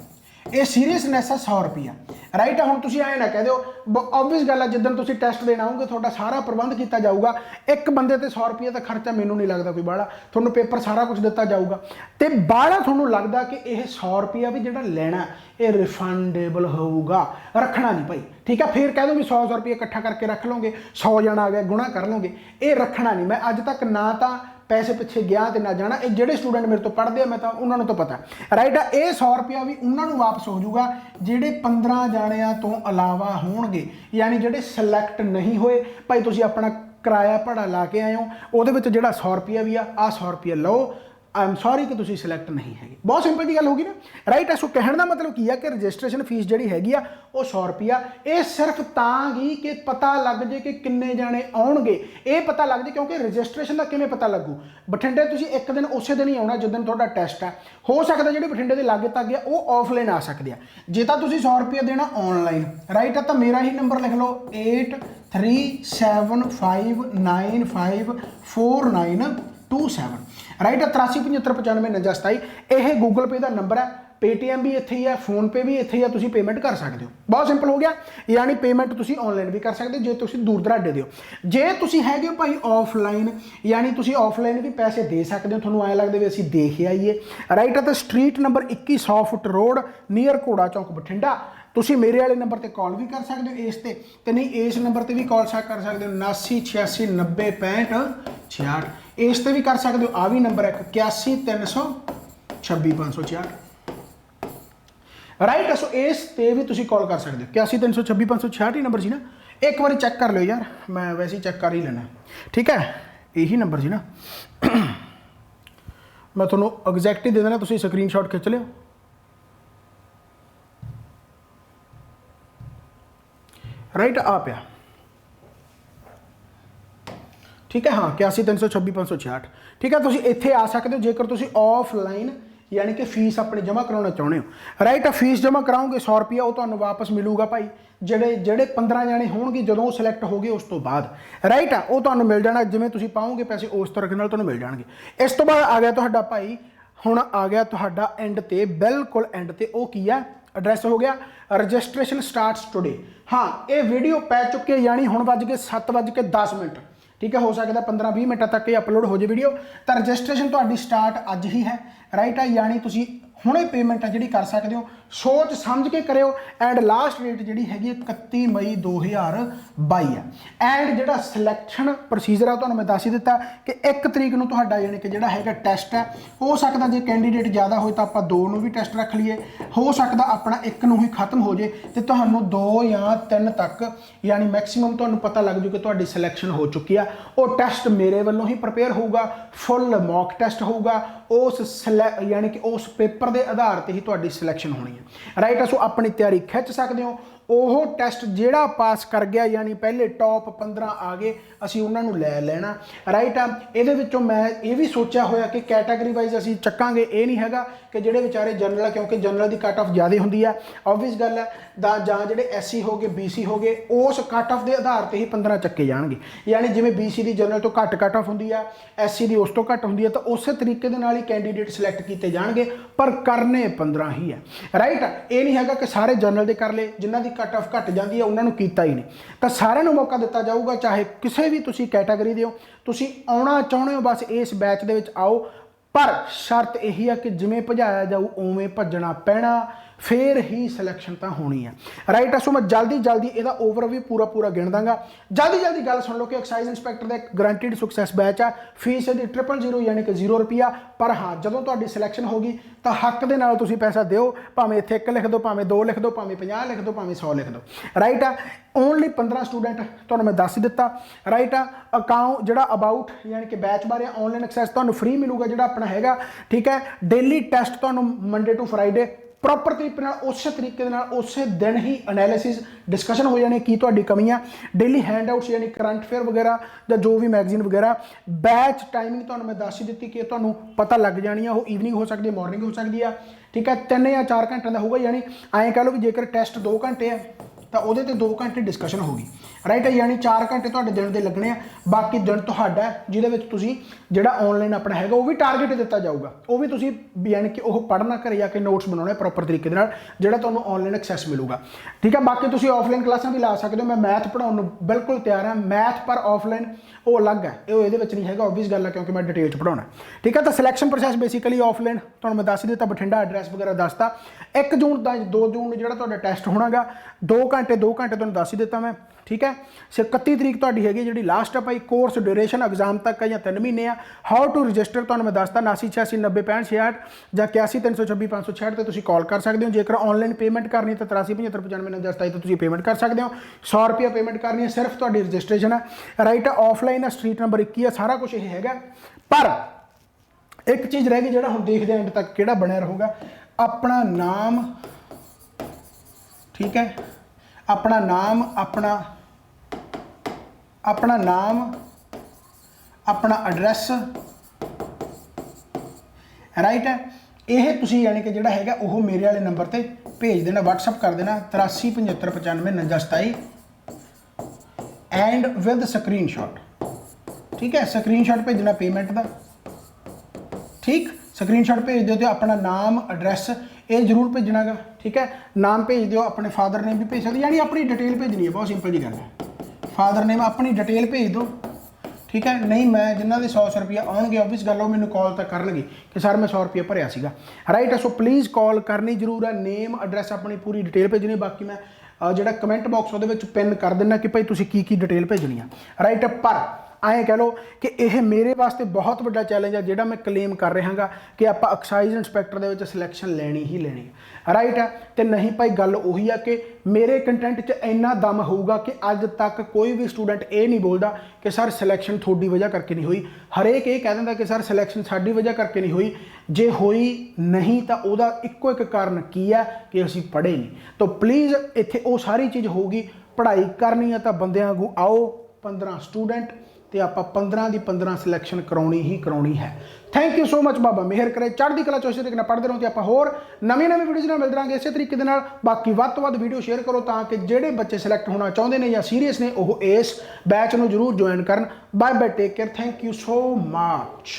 ਇਹ ਸੀਰੀਅਸਨੈਸ ਆ 100 ਰੁਪਈਆ, ਰਾਈਟ। ਹੁਣ ਤੁਸੀਂ ਐਂ ਨਾ ਕਹਿ ਦਿਓ, ਓਬਵੀਅਸ ਗੱਲ ਆ ਜਿੱਦਣ ਤੁਸੀਂ ਟੈਸਟ ਦੇਣ ਆਓਗੇ ਤੁਹਾਡਾ ਸਾਰਾ ਪ੍ਰਬੰਧ ਕੀਤਾ ਜਾਊਗਾ। ਇੱਕ ਬੰਦੇ ਤੇ 100 ਰੁਪਈਆ ਦਾ ਖਰਚਾ ਮੈਨੂੰ ਨਹੀਂ ਲੱਗਦਾ ਕੋਈ ਬਾਹਲਾ, ਤੁਹਾਨੂੰ ਪੇਪਰ ਸਾਰਾ ਕੁਝ ਦਿੱਤਾ ਜਾਊਗਾ। ਤੇ ਬਾਹਲਾ ਤੁਹਾਨੂੰ ਲੱਗਦਾ ਕਿ ਇਹ 100 ਰੁਪਈਆ ਵੀ ਜਿਹੜਾ ਲੈਣਾ ਇਹ ਰਿਫੰਡੇਬਲ ਹੋਊਗਾ, ਰੱਖਣਾ ਨਹੀਂ ਭਾਈ, ਠੀਕ ਆ। ਫਿਰ ਕਹਿ ਦੋ ਵੀ 100 ਰੁਪਈਆ ਇਕੱਠਾ ਕਰਕੇ ਰੱਖ ਲਓਗੇ, 100 ਜਣਾ ਆ ਗਿਆ ਗੁਣਾ ਕਰ ਲਓਗੇ, ਇਹ ਰੱਖਣਾ ਨਹੀਂ। ਮੈਂ ਅੱਜ ਤੱਕ ਨਾ ਤਾਂ ਪੈਸੇ ਪਿੱਛੇ ਗਿਆ ਤੇ ਨਾ ਜਾਣਾ। ਇਹ ਜਿਹੜੇ ਸਟੂਡੈਂਟ ਮੇਰੇ ਤੋਂ ਪੜ੍ਹਦੇ ਆ ਮੈਂ ਤਾਂ ਉਹਨਾਂ ਨੂੰ ਤਾਂ ਪਤਾ, ਰਾਈਟ ਆ। ਇਹ 100 ਰੁਪਇਆ ਵੀ ਉਹਨਾਂ ਨੂੰ ਵਾਪਸ ਹੋ ਜਾਊਗਾ ਜਿਹੜੇ 15 ਜਾਣਿਆਂ ਤੋਂ ਇਲਾਵਾ ਹੋਣਗੇ, ਯਾਨੀ ਜਿਹੜੇ ਸਿਲੈਕਟ ਨਹੀਂ ਹੋਏ ਭਾਈ। ਤੁਸੀਂ ਆਪਣਾ ਕਿਰਾਇਆ ਭਾੜਾ ਲਾ ਕੇ ਆਏ ਹੋ, ਉਹਦੇ ਵਿੱਚ ਜਿਹੜਾ 100 ਰੁਪਇਆ ਵੀ ਆ, ਆਹ 100 ਰੁਪਇਆ ਲਓ। ਆਈ ਐਮ ਸੌਰੀ ਕਿ ਤੁਸੀਂ ਸਿਲੈਕਟ ਨਹੀਂ ਹੈਗੇ। ਬਹੁਤ ਸਿੰਪਲ ਦੀ ਗੱਲ ਹੋ ਗਈ ਨਾ, ਰਾਈਟ। ਸੋ ਕਹਿਣ ਦਾ ਮਤਲਬ ਕੀ ਆ ਕਿ ਰਜਿਸਟ੍ਰੇਸ਼ਨ ਫੀਸ ਜਿਹੜੀ ਹੈਗੀ ਆ ਉਹ 100 ਰੁਪਇਆ। ਇਹ ਸਿਰਫ ਤਾਂ ਹੀ ਕਿ ਪਤਾ ਲੱਗ ਜੇ ਕਿ ਕਿੰਨੇ ਜਾਣੇ ਆਉਣਗੇ, ਇਹ ਪਤਾ ਲੱਗ ਜੇ। ਕਿਉਂਕਿ ਰਜਿਸਟ੍ਰੇਸ਼ਨ ਦਾ ਕਿਵੇਂ ਪਤਾ ਲੱਗੂ, ਬਠਿੰਡੇ ਤੁਸੀਂ ਇੱਕ ਦਿਨ ਉਸੇ ਦਿਨ ਹੀ ਆਉਣਾ ਜਿੱਦਣ ਤੁਹਾਡਾ ਟੈਸਟ ਆ। ਹੋ ਸਕਦਾ ਜਿਹੜੇ ਬਠਿੰਡੇ ਦੇ ਲਾਗੇ ਤੱਕ ਗਿਆ ਉਹ ਆਫਲਾਈਨ ਆ ਸਕਦੇ ਆ। ਜੇ ਤਾਂ ਤੁਸੀਂ 100 ਰੁਪਇਆ ਦੇਣਾ ਆਨਲਾਈਨ, ਰਾਈਟ ਆ, ਤਾਂ ਮੇਰਾ ਹੀ ਨੰਬਰ ਲਿਖ ਲਓ 8375954927, ਰਾਈਟ। 8375954927। ਇਹ ਗੂਗਲ ਪੇ ਦਾ ਨੰਬਰ ਹੈ, ਪੇਟੀਐਮ ਵੀ ਇੱਥੇ ਹੀ ਆ, ਫੋਨਪੇ ਵੀ ਇੱਥੇ ਹੀ ਆ, ਤੁਸੀਂ ਪੇਮੈਂਟ ਕਰ ਸਕਦੇ ਹੋ। ਬਹੁਤ ਸਿੰਪਲ ਹੋ ਗਿਆ, ਯਾਨੀ ਪੇਮੈਂਟ ਤੁਸੀਂ ਆਨਲਾਈਨ ਵੀ ਕਰ ਸਕਦੇ ਹੋ ਜੇ ਤੁਸੀਂ ਦੂਰ ਦਰਾਡੇ ਦੇ ਹੋ। ਜੇ ਤੁਸੀਂ ਹੈਗੇ ਹੋ ਭਾਈ ਆਫਲਾਈਨ, ਯਾਨੀ ਤੁਸੀਂ ਆਫਲਾਈਨ ਵੀ ਪੈਸੇ ਦੇ ਸਕਦੇ ਹੋ, ਤੁਹਾਨੂੰ ਐਂ ਲੱਗਦਾ ਵੀ ਅਸੀਂ ਦੇਖ ਆਈਏ, ਰਾਈਟ। ਤਾਂ street number 21 100 foot road near ਘੋੜਾ ਚੌਂਕ ਬਠਿੰਡਾ। ਤੁਸੀਂ ਮੇਰੇ ਵਾਲੇ ਨੰਬਰ ਤੇ ਕਾਲ ਵੀ ਕਰ ਸਕਦੇ ਹੋ ਇਸ ਤੇ ਨਹੀਂ ਇਸ ਨੰਬਰ ਤੇ ਵੀ ਕਾਲ ਕਰ ਸਕਦੇ ਹੋ 7986906566। ਇਸ ਤੇ ਵੀ ਕਰ ਸਕਦੇ ਹੋ, ਆ ਵੀ ਨੰਬਰ ਹੈ 8130266566, ਰਾਈਟ। ਸੋ ਇਸ ਤੇ ਵੀ ਤੁਸੀਂ ਕਾਲ ਕਰ ਸਕਦੇ ਹੋ, 8130266566 ਹੀ ਨੰਬਰ ਸੀ ਨਾ। ਇੱਕ ਵਾਰੀ ਚੈੱਕ ਕਰ ਲਿਓ ਯਾਰ, ਮੈਂ ਵੈਸੇ ਹੀ ਚੈੱਕ ਕਰ ਹੀ ਲੈਣਾ, ਠੀਕ ਹੈ। ਇਹੀ ਨੰਬਰ ਸੀ ਨਾ, ਮੈਂ ਤੁਹਾਨੂੰ ਐਗਜ਼ੈਕਟ ਹੀ ਦੇ ਦੇਣਾ, ਤੁਸੀਂ ਸਕਰੀਨਸ਼ਾਟ ਖਿੱਚ ਲਿਓ, ਰਾਈਟ। ਆ ਪਿਆ, ਠੀਕ ਹੈ। ਹਾਂ 8130266566, ਠੀਕ ਹੈ। ਤੁਸੀਂ ਇੱਥੇ ਆ ਸਕਦੇ ਹੋ ਜੇਕਰ ਤੁਸੀਂ ਆਫਲਾਈਨ ਯਾਨੀ ਕਿ ਫੀਸ ਆਪਣੀ ਜਮ੍ਹਾਂ ਕਰਾਉਣਾ ਚਾਹੁੰਦੇ ਹੋ, ਰਾਈਟ। ਫੀਸ ਜਮ੍ਹਾਂ ਕਰਾਓਗੇ 100 ਰੁਪਇਆ, ਉਹ ਤੁਹਾਨੂੰ ਵਾਪਸ ਮਿਲੂਗਾ ਭਾਈ ਜਿਹੜੇ 15 ਜਾਣੇ ਹੋਣਗੇ ਜਦੋਂ ਉਹ ਸਿਲੈਕਟ ਹੋ ਗਏ ਉਸ ਤੋਂ ਬਾਅਦ, ਰਾਈਟ ਆ। ਉਹ ਤੁਹਾਨੂੰ ਮਿਲ ਜਾਣਾ, ਜਿਵੇਂ ਤੁਸੀਂ ਪਾਓਗੇ ਪੈਸੇ ਉਸ ਤਰੀਕੇ ਨਾਲ ਤੁਹਾਨੂੰ ਮਿਲ ਜਾਣਗੇ। ਇਸ ਤੋਂ ਬਾਅਦ ਆ ਗਿਆ ਤੁਹਾਡਾ ਭਾਈ, ਹੁਣ ਆ ਗਿਆ ਤੁਹਾਡਾ ਐਂਡ ਤੇ, ਬਿਲਕੁਲ ਐਂਡ ਤੇ। ਉਹ ਕੀ ਆ, ਐਡਰੈਸ ਹੋ ਗਿਆ ਰਜਿਸਟ੍ਰੇਸ਼ਨ ਸਟਾਰਟਸ ਟੁਡੇ। ਹਾਂ ਇਹ ਵੀਡੀਓ ਪੈ ਚੁੱਕੀ ਹੈ, ਯਾਨੀ ਹੁਣ ਵੱਜ ਗਏ 7:10, ठीक है, हो सकता 15-20 मिनट तक ये अपलोड हो जाए वीडियो। तो रजिस्ट्रेशन तुहाडी स्टार्ट अज ही है, राइट है, यानी तुसी हुणे पेमेंट है जी कर सकते हो, सोच समझ के करो। एंड लास्ट डेट जी हैगी 31 मई 2022 है। एंड जो सिलैक्शन प्रोसीजर है तुहानूं मैं दस ही दिता कि 1 तरीक नूं तुहाडा यानी कि जिहड़ा हैगा टैसट है, हो सकता जे कैंडीडेट ज़्यादा हो तो आपां 2 नूं भी टैसट रख लीए, हो सकता अपना 1 नूं ही खत्म हो जाए तो तुहानूं 2 या 3 तक यानी मैक्सीमम तुहानूं पता लग जू कि तुहाडी सिलैक्शन हो चुकी है। वो टैसट मेरे वालों ही प्रिपेयर होगा, फुल मॉक टैसट होगा, उस यानी कि उस पेपर के आधार पर ही तुहाडी सिलैक्शन होनी है, राइट है। सो अपनी तैयारी खिंच सकते हो। ਉਹ ਟੈਸਟ ਜਿਹੜਾ ਪਾਸ ਕਰ ਗਿਆ ਯਾਨੀ ਪਹਿਲੇ ਟੌਪ 15 ਆ ਗਏ, ਅਸੀਂ ਉਹਨਾਂ ਨੂੰ ਲੈ ਲੈਣਾ, ਰਾਈਟ ਆ। ਇਹਦੇ ਵਿੱਚੋਂ ਮੈਂ ਇਹ ਵੀ ਸੋਚਿਆ ਹੋਇਆ ਕਿ ਕੈਟਾਗਰੀ ਵਾਈਜ਼ ਅਸੀਂ ਚੱਕਾਂਗੇ, ਇਹ ਨਹੀਂ ਹੈਗਾ ਕਿ ਜਿਹੜੇ ਵਿਚਾਰੇ ਜਨਰਲ ਆ, ਕਿਉਂਕਿ ਜਨਰਲ ਦੀ ਕੱਟ ਆਫ ਜ਼ਿਆਦਾ ਹੁੰਦੀ ਆ, ਓਬਵੀਅਸ ਗੱਲ ਹੈ ਦਾ, ਜਾਂ ਜਿਹੜੇ SC ਹੋ ਗਏ BC ਹੋ ਗਏ, ਉਸ ਕੱਟ ਆਫ ਦੇ ਆਧਾਰ ਤੇ ਹੀ 15 ਚੱਕੇ ਜਾਣਗੇ। ਯਾਨੀ ਜਿਵੇਂ BC ਦੀ ਜਨਰਲ ਤੋਂ ਘੱਟ ਕੱਟ ਆਫ ਹੁੰਦੀ ਆ, SC ਦੀ ਉਸ ਤੋਂ ਘੱਟ ਹੁੰਦੀ ਆ, ਤਾਂ ਉਸੇ ਤਰੀਕੇ ਦੇ ਨਾਲ ਹੀ ਕੈਂਡੀਡੇਟ ਸਿਲੈਕਟ ਕੀਤੇ ਜਾਣਗੇ, ਪਰ ਕਰਨੇ 15 ਹੀ ਹੈ, ਰਾਈਟ। ਇਹ ਨਹੀਂ ਹੈਗਾ ਕਿ ਸਾਰੇ ਜਨਰਲ ਦੇ ਕਰ ਲਏ, ਜਿਨ੍ਹਾਂ ਦੀ ਕੱਟ ਆਫ घट जाती है उन्होंने किया ही नहीं, तो सारे मौका दिता जाऊगा, चाहे किसी भी तुसी कैटागरी दे हो, तुसी आना चाहते हो बस इस बैच दे विच आओ, पर शर्त यही है कि जिमें भजाया जाऊ उवें भजना पैना, फिर ही सिलैक्शन तो होनी है, राइट है। सो मैं जल्दी ਇਹਦਾ ओवरव्यू पूरा गिन दांगा। जल्दी गल सुन लो कि एक्साइज इंस्पैक्टर का एक गारंटीड सक्सैस बैच है, फीस इसकी 000 यानी कि 0 रुपया, पर हाँ जो तुहाडी सिलैक्शन होगी तो हक दे नाल तुसीं पैसा दिओ, भावें इत्थे 1 लिख दो, भावें 2 लिख दो, भावें 50 लिख दो, भावें 100 लिख दो, राइट है। ओनली 15 स्टूडेंट तुहानूं मैं दस दिता, राइट आ। अकाउंट जिहड़ा अबाउट यानी कि बैच बारे ऑनलाइन एक्सैस तुहानूं फ्री मिलूगा जिहड़ा अपना हैगा, ठीक है। डेली टैसट तुहानूं मंडे टू फ्राइडे प्रॉपर तरीके उस तरीके उस दिन ही एनालिसिस डिस्कशन हो जाने की तुहाडी कमियां, डेली हैंडआउट्स यानी करंट अफेयर वगैरह या जो भी मैगजीन वगैरह। बैच टाइमिंग तुहानूं मैं दस ही दी कि तुहानूं पता लग जानी है, वो ईवनिंग हो सकती है, मॉर्निंग हो सकती है, ठीक है। 3 या 4 घंटे का होगा, यानी ऐं कह लो भी जेकर टैसट 2 घंटे है तो वो 2 घंटे डिस्कशन होगी, राइट है। यानी 4 घंटे तुहाडे दिन के लगने, बाकी दिन तुहाडा जिहदे विच तुसीं जिहड़ा ऑनलाइन अपना हैगा वो भी टारगेट दिता जाऊगा, वो भी तुसीं यानी कि वो पढ़ना, घरे जाके नोट्स बनाने प्रॉपर तरीके नाल जिहड़ा तुहानूं ऑनलाइन एक्सैस मिलूगा, ठीक है। बाकी तुसीं ऑफलाइन क्लासां भी ला सकते हो, मैं मैथ पढ़ाउण नूं बिल्कुल तैयार हाँ। मैथ पर ऑफलाइन वो अलग है, ये इहदे विच नहीं हैगा, ऑब्वियस गल है क्योंकि मैं डिटेल च पढ़ाउणा, ठीक है। तो सिलैक्शन प्रोसैस बेसिकली ऑफलाइन तुहानूं मैं दस दिता, बठिंडा एड्रैस वगैरह दसता। 1 जून का 2 जून जिहड़ा तुहाडा टैसट होना गा, 2 घंटे तुहानूं दस ही दिता मैं, ठीक है। 31 तरीक तुहाडी हैगी जिहड़ी लास्ट है भाई। कोर्स ड्यूरेशन एग्जाम तक है या 3 महीने आ। हाउ टू रजिस्टर तुहानूं मैं दसता, 7986 90 65 66 ਜਾਂ 81 326 566 ਤੇ ਤੁਸੀਂ ਕਾਲ ਕਰ ਸਕਦੇ ਹੋ। ਜੇਕਰ ਆਨਲਾਈਨ ਪੇਮੈਂਟ ਕਰਨੀ ਤਾਂ 83 75 95 49 27 ਤੇ ਤੁਸੀਂ ਪੇਮੈਂਟ ਕਰ ਸਕਦੇ ਹੋ। 100 ਰੁਪਏ ਪੇਮੈਂਟ ਕਰਨੀ ਹੈ, ਸਿਰਫ ਤੁਹਾਡੀ ਰਜਿਸਟ੍ਰੇਸ਼ਨ ਹੈ, ਰਾਈਟ। ਆਫਲਾਈਨ ਹੈ, ਸਟਰੀਟ ਨੰਬਰ 21 ਹੈ, ਸਾਰਾ ਕੁਝ ਇਹ ਹੈਗਾ। ਪਰ ਇੱਕ ਚੀਜ਼ ਰਹਿ ਗਈ, ਜਿਹੜਾ ਹੁਣ ਦੇਖਦੇ ਐਂਡ ਤੱਕ ਕਿਹੜਾ ਬਣਿਆ ਰਹੂਗਾ, ਆਪਣਾ ਨਾਮ, ਠੀਕ ਹੈ, अपना नाम, अपना एड्रैस, राइट है। यह तुसी यानी कि जिहड़ा हैगा वो मेरे वाले नंबर ते भेज देना, WhatsApp कर देना 83 75 95 49 27 एंड विद स्क्रीनशॉट, ठीक है। स्क्रीनशॉट भेजना पेमेंट का, ठीक। स्क्रीनशॉट भेज दो, तो अपना नाम एड्रैस ये जरूर भेजना गा, ठीक है। नाम भेज दो, अपने फादर नेम भी भेज सकते, यानी अपनी डिटेल भेजनी है, बहुत सिंपल जी गल है। फादर नेम अपनी डिटेल भेज दो, ठीक है। नहीं मैं जिन्होंने 100 रुपया आउणगे, ऑब्वियस गल मैंने कॉल तो करनगे कि सर मैं 100 रुपया भरिया सीगा, राइट है। सो प्लीज़ कॉल करनी जरूर है, नेम एड्रैस अपनी पूरी डिटेल भेजनी। बाकी मैं जो कमेंट बॉक्स वो पिन कर देना कि भाई तुसीं की डिटेल भेजनी है, राइट है। पर ऐ कह लो कि यह मेरे वास्ते बहुत बड़ा चैलेंज है, जिहड़ा मैं क्लेम कर रहा हाँ कि आप एक्साइज इंस्पैक्टर दे सिलैक्शन लेनी ही लेनी, राइट है। तो नहीं भाई गल उही है कि मेरे कंटेंट च इन्ना दम होऊगा कि अज तक कोई भी स्टूडेंट ये नहीं बोलता कि सर सिलैक्शन थोड़ी वजह करके नहीं हुई। हरेक ये कह दिंदा कि सर सिलैक्शन साडी वजह करके नहीं हुई, जे हुई नहीं तो वह इक्को एक कारण की है कि असीं पढ़े नहीं। तो प्लीज़ इत्थे वो सारी चीज़ होगी, पढ़ाई करनी है तो बंदियां वांगू आओ, 15 स्टूडेंट तो आप 15 की 15 सिलैक्शन करानी ही करानी है। थैंक यू सो मच, बाबा मेहर करे, चढ़ती कला चोइस तरीके पढ़ते रहो, तो आप होर नवी वीडियोज़ मिलते रहेंगे इस तरीके के नाल। बाकी वध तो वध वीडियो शेयर करो ताकि जोड़े बच्चे सिलैक्ट होना चाहते हैं या सीरीयस ने वो इस बैच में जरूर ज्वाइन करन। Bye bye, take care, thank you so much.